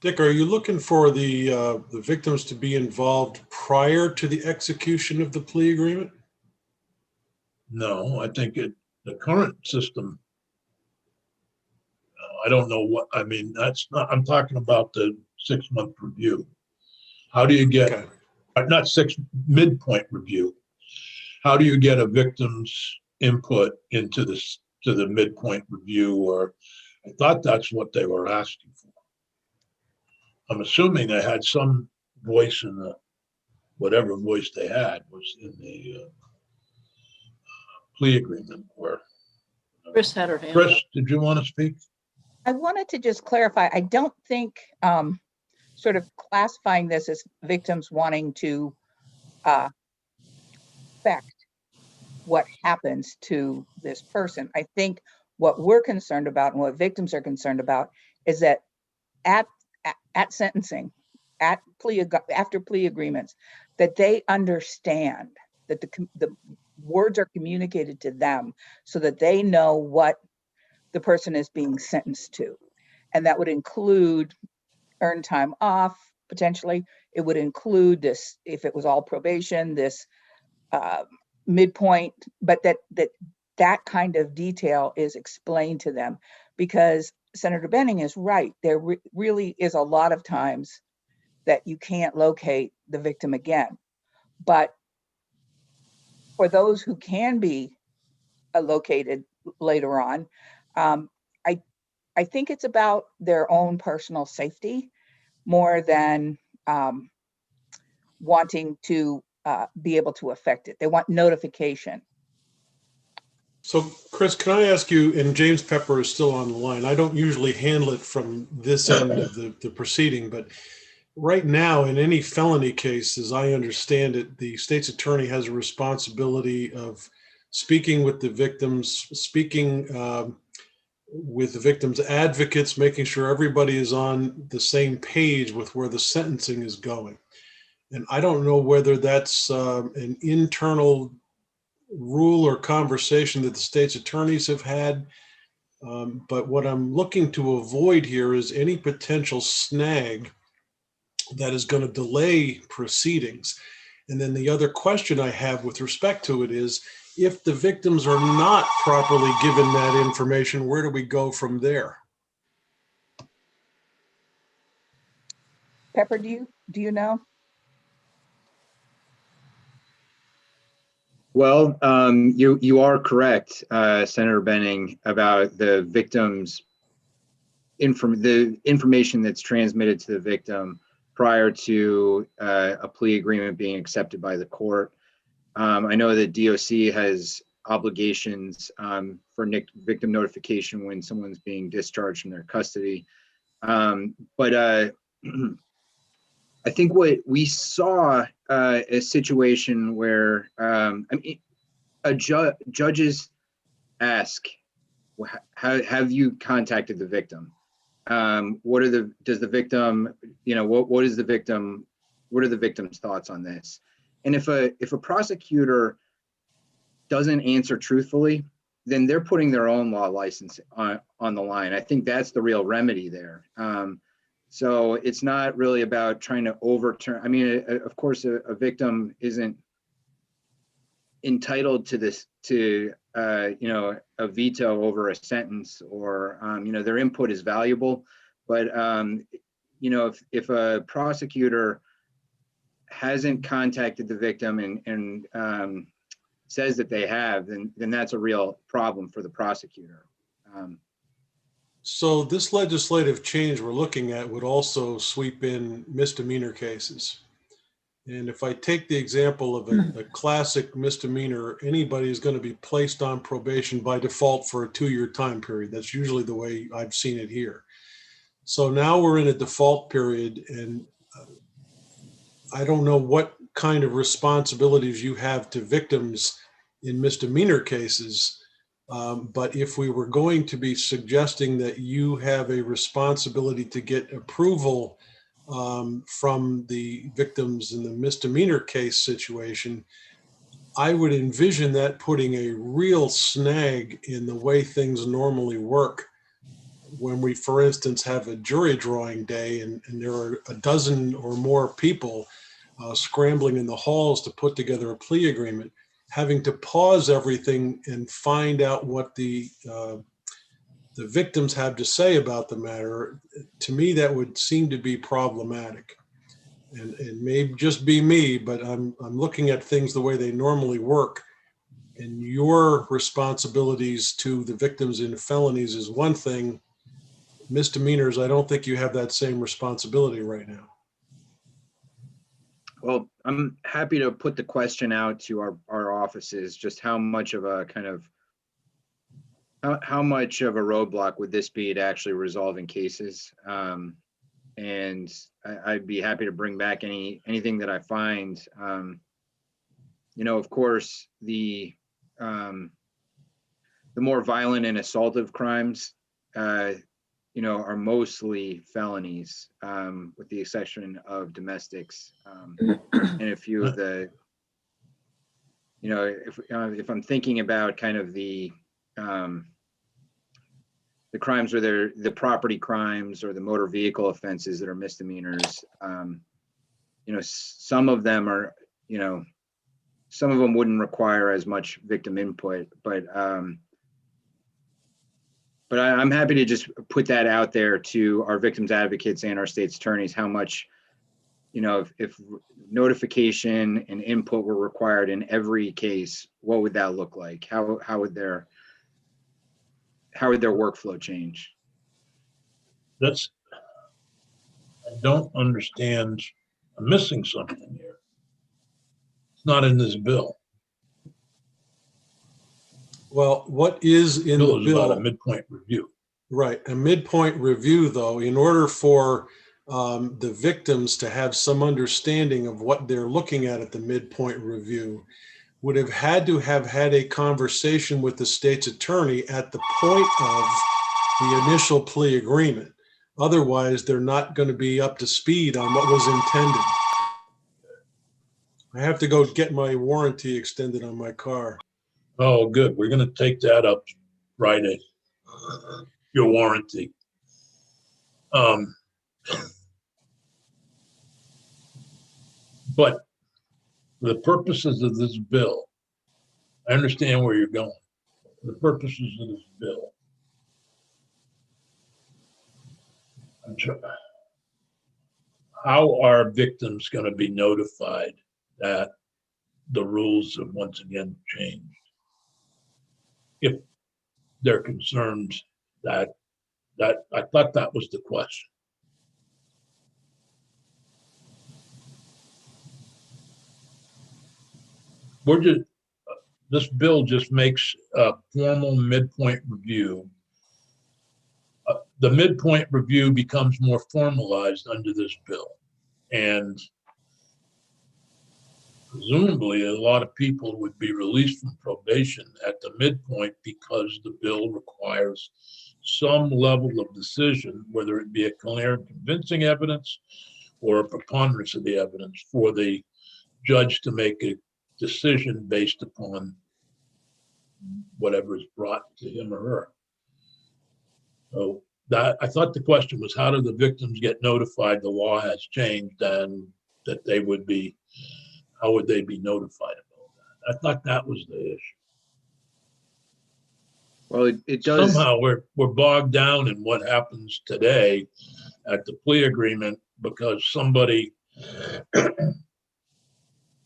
H: Dick, are you looking for the victims to be involved prior to the execution of the plea agreement?
A: No, I think the current system. I don't know what I mean. That's not. I'm talking about the 6-month review. How do you get not midpoint review? How do you get a victim's input into this to the midpoint review? Or I thought that's what they were asking for. I'm assuming they had some voice in whatever voice they had was in the plea agreement. Where
K: Chris had her hand
A: Chris,
K: up.
A: did you want to speak?
C: I wanted to just clarify, I don't think sort of classifying this as victims wanting to affect what happens to this person. I think what we're concerned about and what victims are concerned about is that at sentencing, after plea agreements, that they understand that the words are communicated to them so that they know what the person is being sentenced to. And that would include earned time off, potentially. It would include this, if it was all probation, this midpoint, but that kind of detail is explained to them, because Senator Benning is right. There really is a lot of times that you can't locate the victim again. But for those who can be located later on, I think it's about their own personal safety more than wanting to be able to affect it. They want notification.
H: So, Chris, can I ask you, and James Pepper is still on the line, I don't usually handle it from this end of the proceeding, but right now in any felony case, as I understand it, the state's attorney has a responsibility of speaking with the victims, speaking with the victims' advocates, making sure everybody is on the same page with where the sentencing is going. And I don't know whether that's an internal rule or conversation that the state's attorneys have had. But what I'm looking to avoid here is any potential snag that is going to delay proceedings. And then the other question I have with respect to it is, if the victims are not properly given that information, where do we go from there?
C: Pepper, do you know?
L: Well, you are correct, Senator Benning, about the victim's the information that's transmitted to the victim prior to a plea agreement being accepted by the court. I know that DOC has obligations for victim notification when someone's being discharged from their custody. But I think what we saw a situation where I mean, judges ask, have you contacted the victim? What are does the victim, you know, what are the victim's thoughts on this? And if a prosecutor doesn't answer truthfully, then they're putting their own law license on the line. I think that's the real remedy there. So it's not really about trying to overturn. I mean, of course, a victim isn't entitled to this, to you know, a veto over a sentence, or you know, their input is valuable. But you know, if a prosecutor hasn't contacted the victim and says that they have, then that's a real problem for the prosecutor.
H: So this legislative change we're looking at would also sweep in misdemeanor cases. And if I take the example of a classic misdemeanor, anybody is going to be placed on probation by default for a 2-year time period. That's usually the way I've seen it here. So now we're in a default period, and I don't know what kind of responsibilities you have to victims in misdemeanor cases. But if we were going to be suggesting that you have a responsibility to get approval from the victims in the misdemeanor case situation, I would envision that putting a real snag in the way things normally work. When we, for instance, have a jury drawing day and there are a dozen or more people scrambling in the halls to put together a plea agreement, having to pause everything and find out what the victims have to say about the matter, to me, that would seem to be problematic. And it may just be me, but I'm looking at things the way they normally work. And your responsibilities to the victims in felonies is one thing. Misdemeanors, I don't think you have that same responsibility right now.
L: Well, I'm happy to put the question out to our offices, just how much of a kind of, how much of a roadblock would this be to actually resolving cases? And I'd be happy to bring back anything that I find. You know, of course, the more violent and assaultive crimes, you know, are mostly felonies, with the exception of domestics, and a few of the, you know, if I'm thinking about kind of the crimes where they're the property crimes or the motor vehicle offenses that are misdemeanors, you know, some of them are, you know, some of them wouldn't require as much victim input, but I'm happy to just put that out there to our victims advocates and our state's attorneys, how much, you know, if notification and input were required in every case, what would that look like? How would their workflow change?
A: I don't understand. I'm missing something here. It's not in this bill.
H: Well, what is in the
A: Is
H: bill?
A: about a midpoint review.
H: Right. A midpoint review, though, in order for the victims to have some understanding of what they're looking at the midpoint review, would have had a conversation with the state's attorney at the point of the initial plea agreement. Otherwise, they're not going to be up to speed on what was intended. I have to go get my warranty extended on my car.
A: Oh, good. We're gonna take that up Friday. Your warranty. But the purposes of this bill, I understand where you're going. The purposes of this bill. How are victims going to be notified that the rules have once again changed? If they're concerned that I thought that was the question. This bill just makes a formal midpoint review. The midpoint review becomes more formalized under this bill. And presumably a lot of people would be released from probation at the midpoint because the bill requires some level of decision, whether it be a clear and convincing evidence or a preponderance of the evidence, for the judge to make a decision based upon whatever is brought to him or her. So that, I thought the question was, how do the victims get notified the law has changed, and that they would be, how would they be notified about that? I thought that was the issue.
L: Well, it does.
A: Somehow we're bogged down in what happens today at the plea agreement because somebody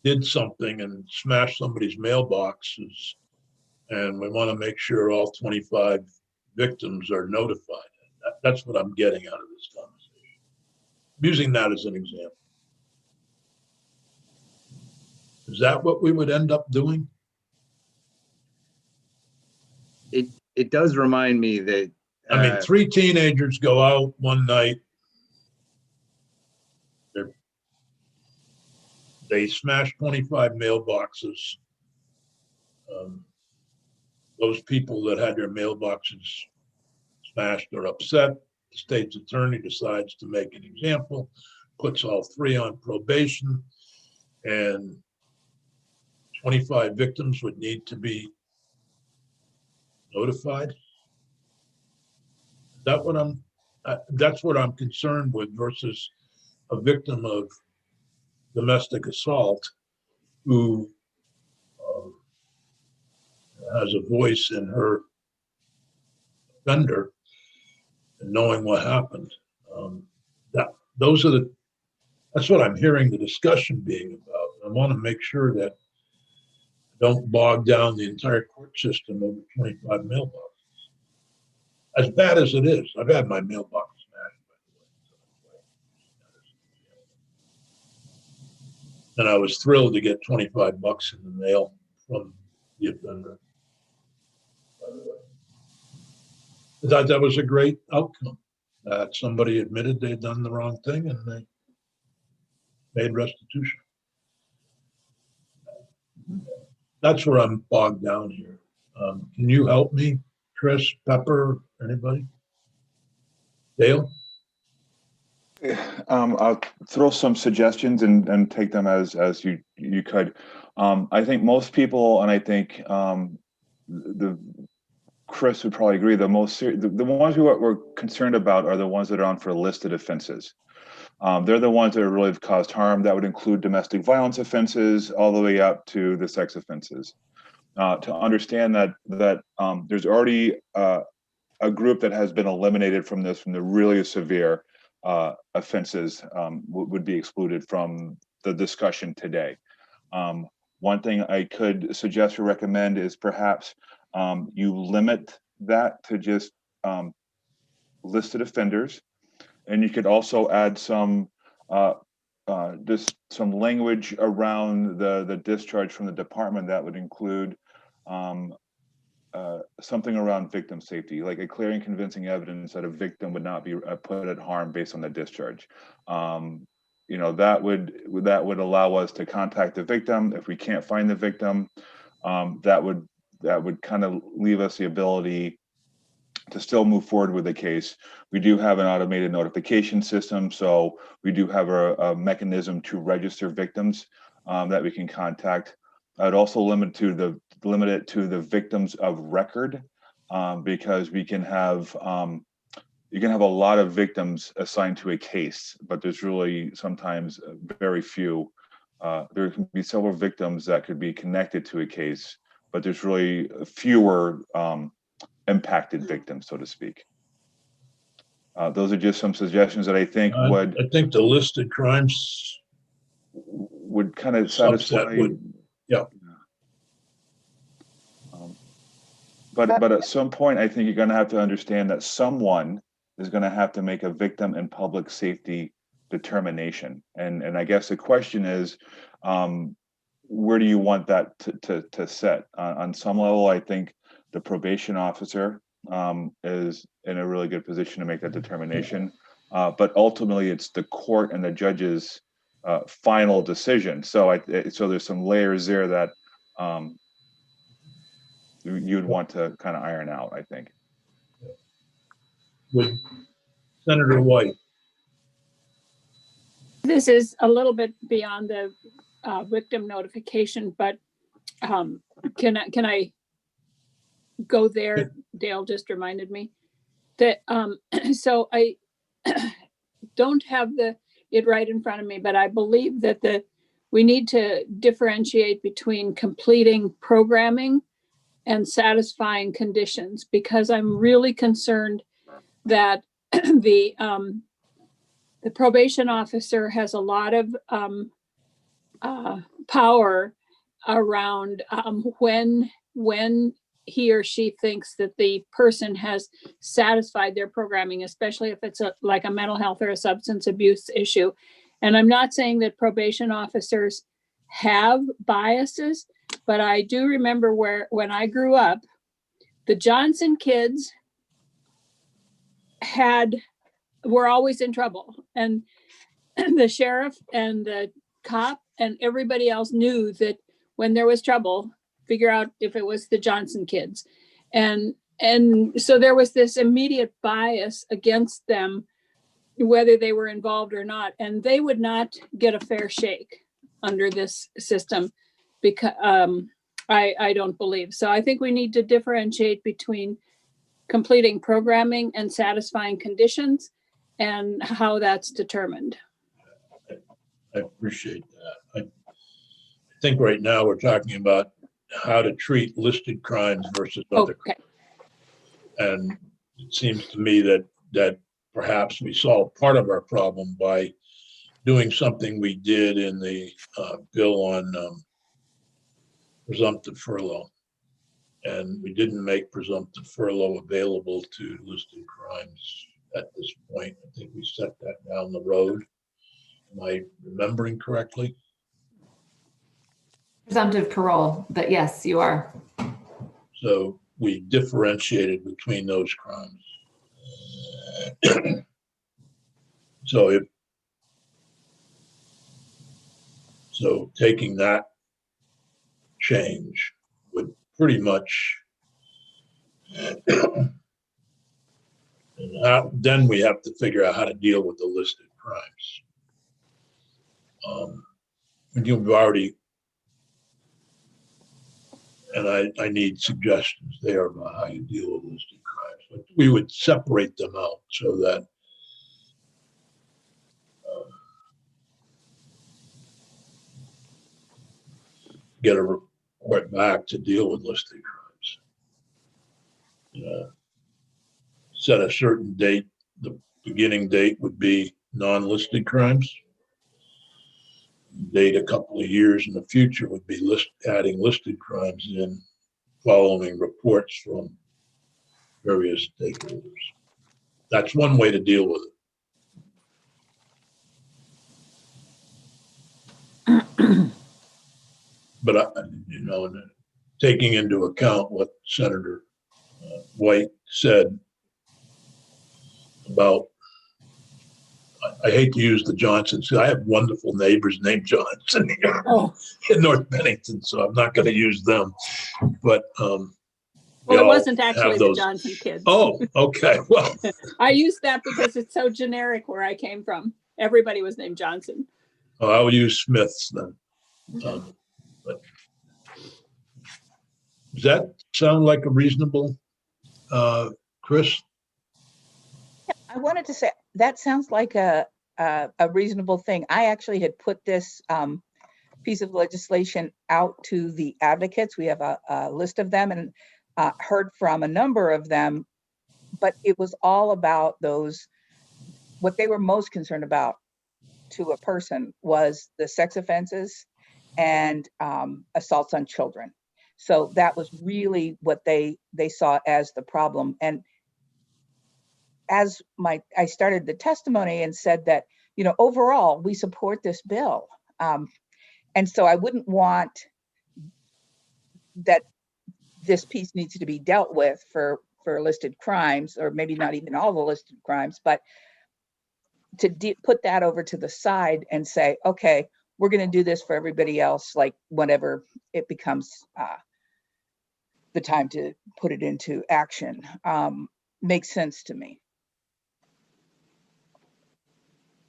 A: did something and smashed somebody's mailboxes, and we want to make sure all 25 victims are notified. That's what I'm getting out of this conversation. I'm using that as an example. Is that what we would end up doing?
L: It does remind me that
A: I mean, 3 teenagers go out one night. They smash 25 mailboxes. Those people that had their mailboxes smashed are upset. The state's attorney decides to make an example, puts all 3 on probation, and 25 victims would need to be notified. That's what I'm concerned with, versus a victim of domestic assault who has a voice in her offender and knowing what happened. That's what I'm hearing the discussion being about. I want to make sure that I don't bog down the entire court system over 25 mailboxes. As bad as it is, I've had my mailbox smashed, by the way. And I was thrilled to get $25 in the mail from the offender. I thought that was a great outcome. That somebody admitted they'd done the wrong thing and they made restitution. That's where I'm bogged down here. Can you help me, Chris, Pepper, anybody? Dale?
J: I'll throw some suggestions and take them as you could. I think most people, and I think Chris would probably agree, the ones who we're concerned about are the ones that are on for listed offenses. They're the ones that really have caused harm. That would include domestic violence offenses all the way up to the sex offenses. To understand that there's already a group that has been eliminated from this, from the really severe offenses, would be excluded from the discussion today. One thing I could suggest or recommend is perhaps you limit that to just listed offenders, and you could also add some just some language around the discharge from the department that would include something around victim safety, like a clear and convincing evidence that a victim would not be put at harm based on the discharge. That would allow us to contact the victim. If we can't find the victim, that would kind of leave us the ability to still move forward with the case. We do have an automated notification system, so we do have a mechanism to register victims that we can contact. I'd also limit it to the victims of record, because we can have you can have a lot of victims assigned to a case, but there's really sometimes very few. There can be several victims that could be connected to a case, but there's really fewer impacted victims, so to speak. Those are just some suggestions that I think
A: I think the listed crimes
J: would kind of satisfy.
A: Yeah.
J: But at some point, I think you're going to have to understand that someone is going to have to make a victim and public safety determination. And I guess the question is, where do you want that to set? On some level, I think the probation officer is in a really good position to make that determination. But ultimately, it's the court and the judge's final decision. So there's some layers there that you'd want to kind of iron out, I think.
A: With Senator White.
B: This is a little bit beyond the victim notification, but can I go there? Dale just reminded me that so I don't have it right in front of me, but I believe that we need to differentiate between completing programming and satisfying conditions, because I'm really concerned that the probation officer has a lot of power around when he or she thinks that the person has satisfied their programming, especially if it's like a mental health or a substance abuse issue. And I'm not saying that probation officers have biases, but I do remember when I grew up, the Johnson kids were always in trouble, and the sheriff and the cop and everybody else knew that when there was trouble, figure out if it was the Johnson kids. And so there was this immediate bias against them, whether they were involved or not, and they would not get a fair shake under this system, because I don't believe. So I think we need to differentiate between completing programming and satisfying conditions and how that's determined.
A: I appreciate that. I think right now we're talking about how to treat listed crimes versus other crimes. And it seems to me that perhaps we solved part of our problem by doing something we did in the bill on presumptive furlough. And we didn't make presumptive furlough available to listed crimes at this point. I think we set that down the road. Am I remembering correctly?
D: Presumptive parole, but yes, you are.
A: So we differentiated between those crimes. So taking that change would pretty much, then we have to figure out how to deal with the listed crimes. And you've already, and I need suggestions there about how you deal with listed crimes. But we would separate them out so that get a report back to deal with listed crimes. Set a certain date. The beginning date would be non-listed crimes. Date a couple of years in the future would be adding listed crimes in, following reports from various stakeholders. That's one way to deal with it. But taking into account what Senator White said about, I hate to use the Johnsons. I have wonderful neighbors named Johnson here in North Bennington, so I'm not going to use them. But
B: Well, it
A: all
B: wasn't
A: have
B: actually the
A: those.
B: Johnson kids.
A: Oh, okay, well,
B: I used that because it's so generic where I came from. Everybody was named Johnson.
A: I will use Smiths then.
B: Okay.
A: But does that sound like a reasonable, Chris?
C: I wanted to say, that sounds like a reasonable thing. I actually had put this piece of legislation out to the advocates. We have a list of them and heard from a number of them, but it was all about those, what they were most concerned about to a person was the sex offenses and assaults on children. So that was really what they saw as the problem. And as I started the testimony and said that, overall, we support this bill. And so I wouldn't want that this piece needs to be dealt with for listed crimes, or maybe not even all the listed crimes, but to put that over to the side and say, okay, we're going to do this for everybody else, like whenever it becomes the time to put it into action, makes sense to me.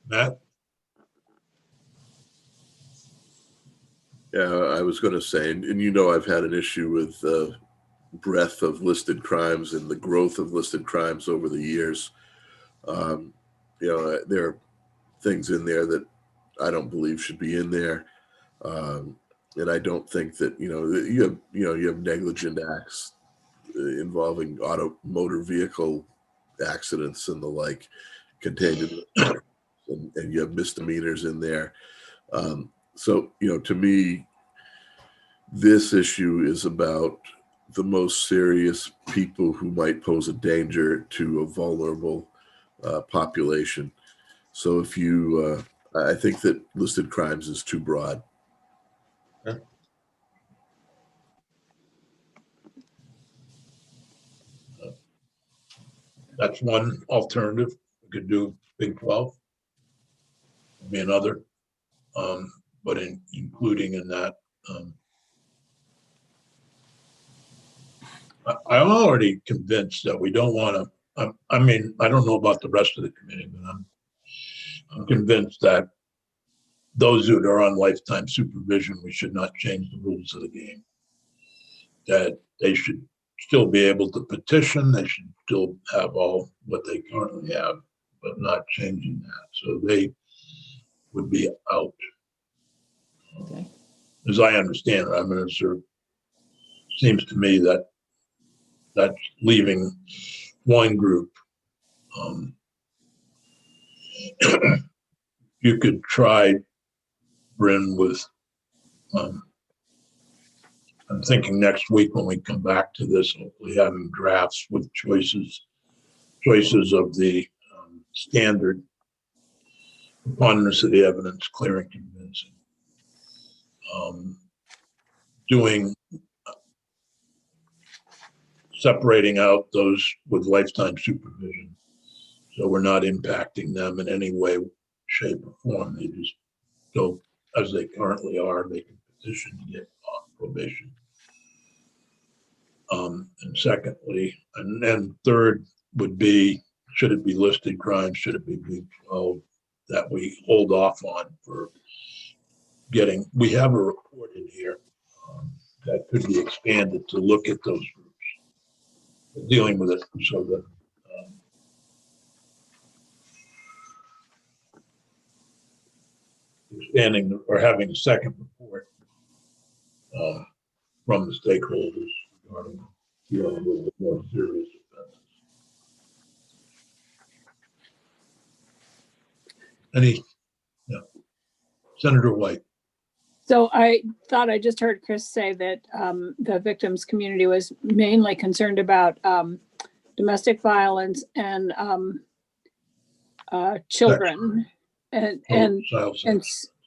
A: Matt?
I: Yeah, I was going to say, and I've had an issue with breadth of listed crimes and the growth of listed crimes over the years. There are things in there that I don't believe should be in there, and I don't think that you have negligent acts involving motor vehicle accidents and the like contained in the, and you have misdemeanors in there. So to me, this issue is about the most serious people who might pose a danger to a vulnerable population. So I think that listed crimes is too broad.
A: Yeah. That's one alternative. We could do Big 12. Be another, but including in that. I'm already convinced that we don't want to. I mean, I don't know about the rest of the committee, but I'm convinced that those who are on lifetime supervision, we should not change the rules of the game. That they should still be able to petition. They should still have all what they currently have, but not changing that. So they would be out.
B: Okay.
A: As I understand it, I mean, it seems to me that that's leaving one group. You could try, Bryn, with, I'm thinking next week when we come back to this, hopefully having drafts with choices of the standard preponderance of the evidence, clear and convincing. Separating out those with lifetime supervision. So we're not impacting them in any way, shape, or form. They just go as they currently are. They can petition to get off probation. And secondly, and then third would be, should it be listed crimes? Should it be Big 12 that we hold off on for getting? We have a report in here that could be expanded to look at those groups, dealing with it so that expanding or having a second report from the stakeholders regarding a little bit more serious offenses. Senator White.
B: So I thought I just heard Chris say that the victims community was mainly concerned about domestic violence and children and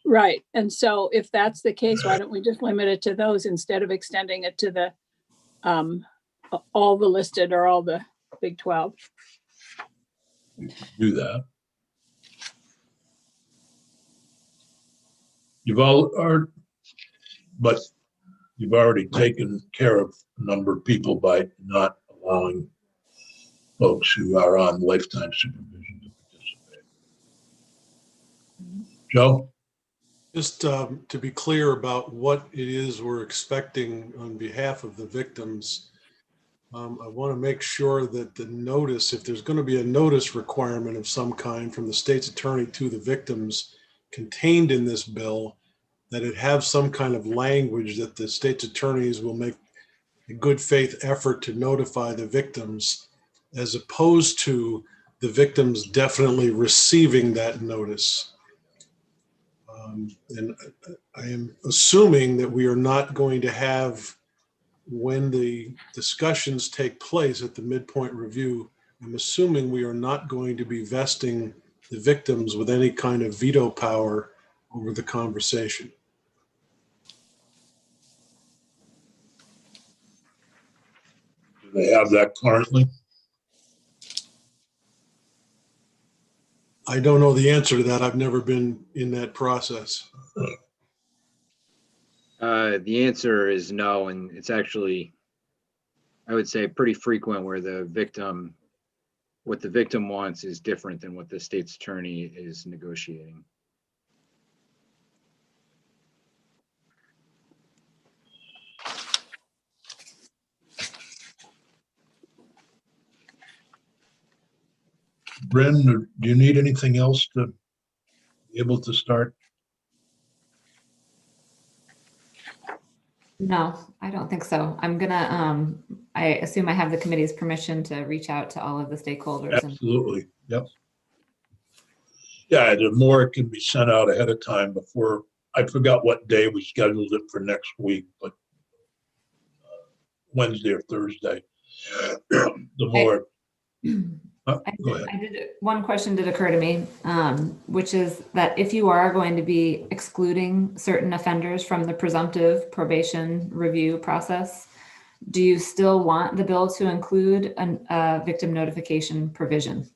B: right. And so if that's the case, why don't we just limit it to those instead of extending it to the all the listed or all the Big 12?
A: Do that. You've all are, but you've already taken care of a number of people by not allowing folks who are on lifetime supervision to participate. Joe?
H: Just to be clear about what it is we're expecting on behalf of the victims, I want to make sure that the notice, if there's going to be a notice requirement of some kind from the state's attorney to the victims contained in this bill, that it have some kind of language that the state's attorneys will make a good faith effort to notify the victims, as opposed to the victims definitely receiving that notice. And I am assuming that we are not going to have, when the discussions take place at the midpoint review, I'm assuming we are not going to be vesting the victims with any kind of veto power over the conversation.
A: Do they have that currently?
H: I don't know the answer to that. I've never been in that process.
L: The answer is no, and it's actually, I would say, pretty frequent where what the victim wants is different than what the state's attorney is negotiating.
A: Bryn, do you need anything else to be able to start?
D: No, I don't think so. I'm gonna, I assume I have the committee's permission to reach out to all of the stakeholders.
A: Absolutely, yep. Yeah, the more it can be sent out ahead of time before, I forgot what day we scheduled it for next week, but Wednesday or Thursday. The more. Go ahead.
D: One question did occur to me, which is that if you are going to be excluding certain offenders from the presumptive probation review process, do you still want the bill to include a victim notification provision?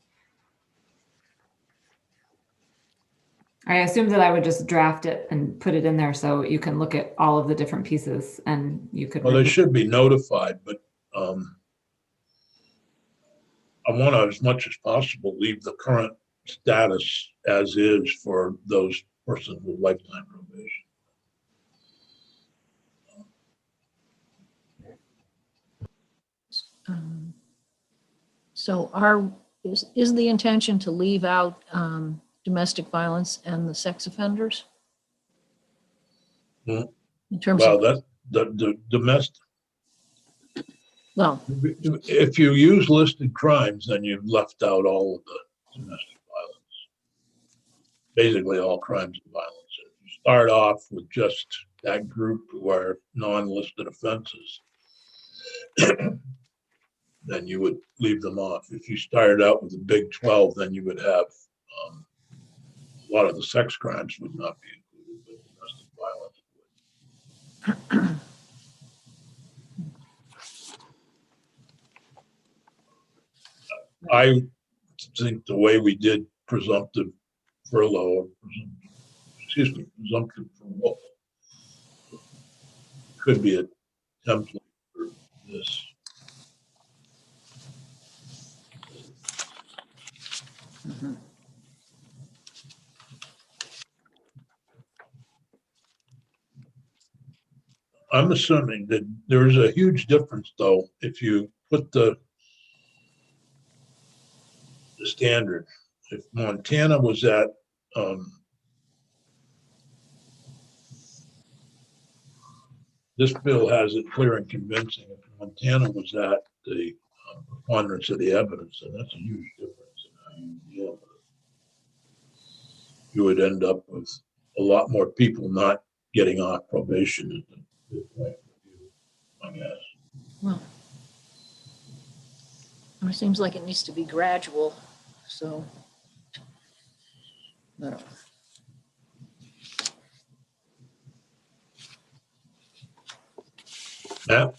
D: I assume that I would just draft it and put it in there so you can look at all of the different pieces and you could.
A: Well, they should be notified, but I want to, as much as possible, leave the current status as is for those persons with lifetime probation.
K: So is the intention to leave out domestic violence and the sex offenders?
A: Hmm.
K: In terms
A: Well,
K: of,
A: that's the domestic.
K: well,
A: If you use listed crimes, then you've left out all of the domestic violence. Basically, all crimes of violence. If you start off with just that group who are non-listed offenses, then you would leave them off. If you started out with a big 12, then you would have a lot of the sex crimes would not be included, but domestic violence would. I think the way we did presumptive furlough, presumptive furlough could be a template for this. I'm assuming that there's a huge difference, though, if you put the standard. If Montana was at this bill has it clear and convincing. If Montana was at the preponderance of the evidence, and that's a huge difference in how you deal with it. You would end up with a lot more people not getting off probation at the midpoint review, I guess.
K: well, it seems like it needs to be gradual, so. I don't know.
A: Matt?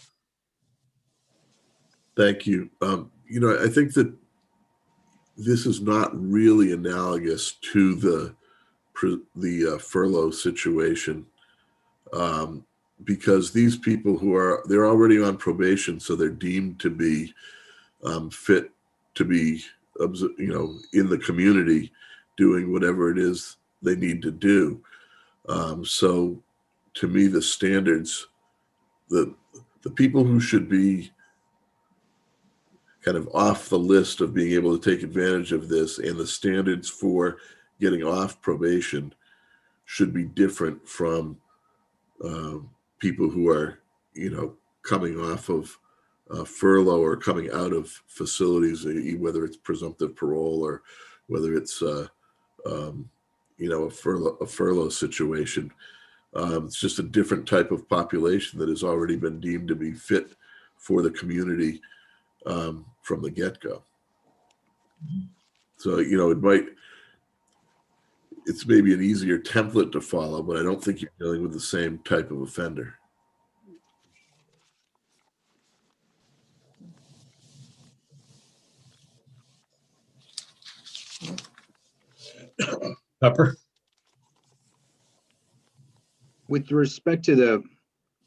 I: Thank you. I think that this is not really analogous to the furlough situation. because these people they're already on probation, so they're deemed to be fit to be, in the community doing whatever it is they need to do. So to me, the standards, the people who should be kind of off the list of being able to take advantage of this, and the standards for getting off probation should be different from people who are, coming off of furlough or coming out of facilities, whether it's presumptive parole or whether it's a furlough situation. It's just a different type of population that has already been deemed to be fit for the community from the get-go. So, it's maybe an easier template to follow, but I don't think you're dealing with the same type of offender.
A: Pepper?
L: With respect to the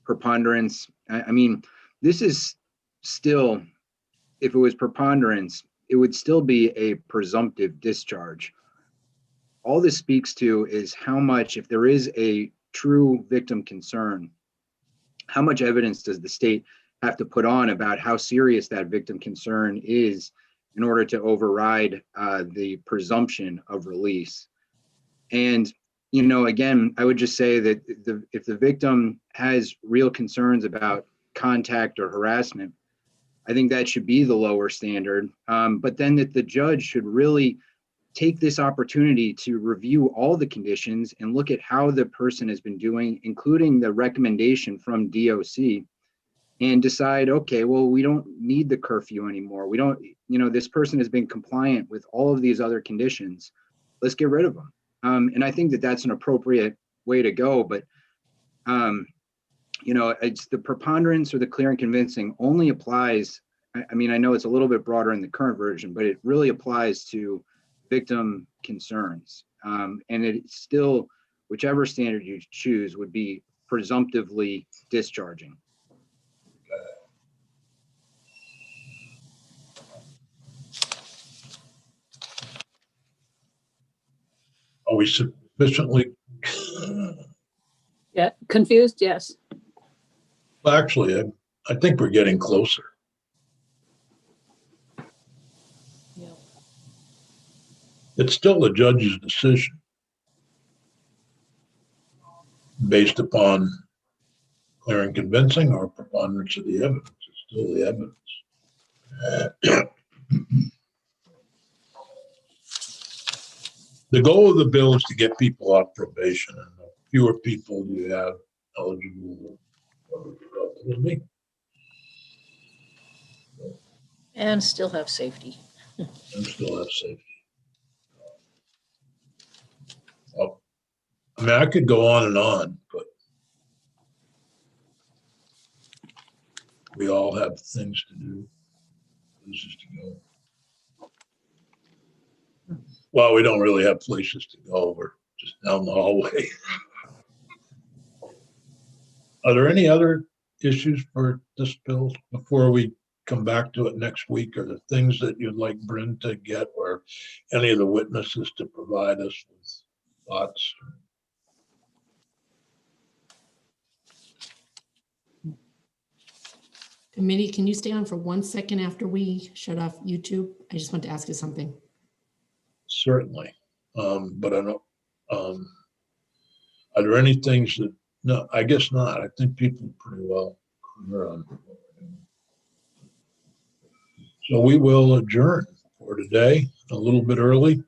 L: preponderance, I mean, this is still, if it was preponderance, it would still be a presumptive discharge. All this speaks to is how much, if there is a true victim concern, how much evidence does the state have to put on about how serious that victim concern is in order to override the presumption of release. And, again, I would just say that if the victim has real concerns about contact or harassment, I think that should be the lower standard. But then that the judge should really take this opportunity to review all the conditions and look at how the person has been doing, including the recommendation from DOC, and decide, okay, well, we don't need the curfew anymore. We don't, this person has been compliant with all of these other conditions. Let's get rid of them. And I think that that's an appropriate way to go. But, it's the preponderance or the clear and convincing only applies. I mean, I know it's a little bit broader in the current version, but it really applies to victim concerns. And it still, whichever standard you choose, would be presumptively discharging.
A: Are we sufficiently?
B: Yeah, confused? Yes.
A: Well, actually, I think we're getting closer.
K: Yeah.
A: It's still the judge's decision based upon clear and convincing or preponderance of the evidence. It's still the evidence. The goal of the bill is to get people off probation, and the fewer people you have eligible will be.
K: And still have safety.
A: And still have safety. Well, I mean, I could go on, but we all have things to do, places to go. Well, we don't really have places to go. We're just down the hallway. Are there any other issues for this bill before we come back to it next week? Or the things that you'd like Bryn to get, or any of the witnesses to provide us with thoughts?
G: Committee, can you stay on for 1 second after we shut off YouTube? I just want to ask you something.
A: Certainly. But I don't, are there any things that, no, I guess not. I think people are pretty well clear on. So we will adjourn for today, a little bit early.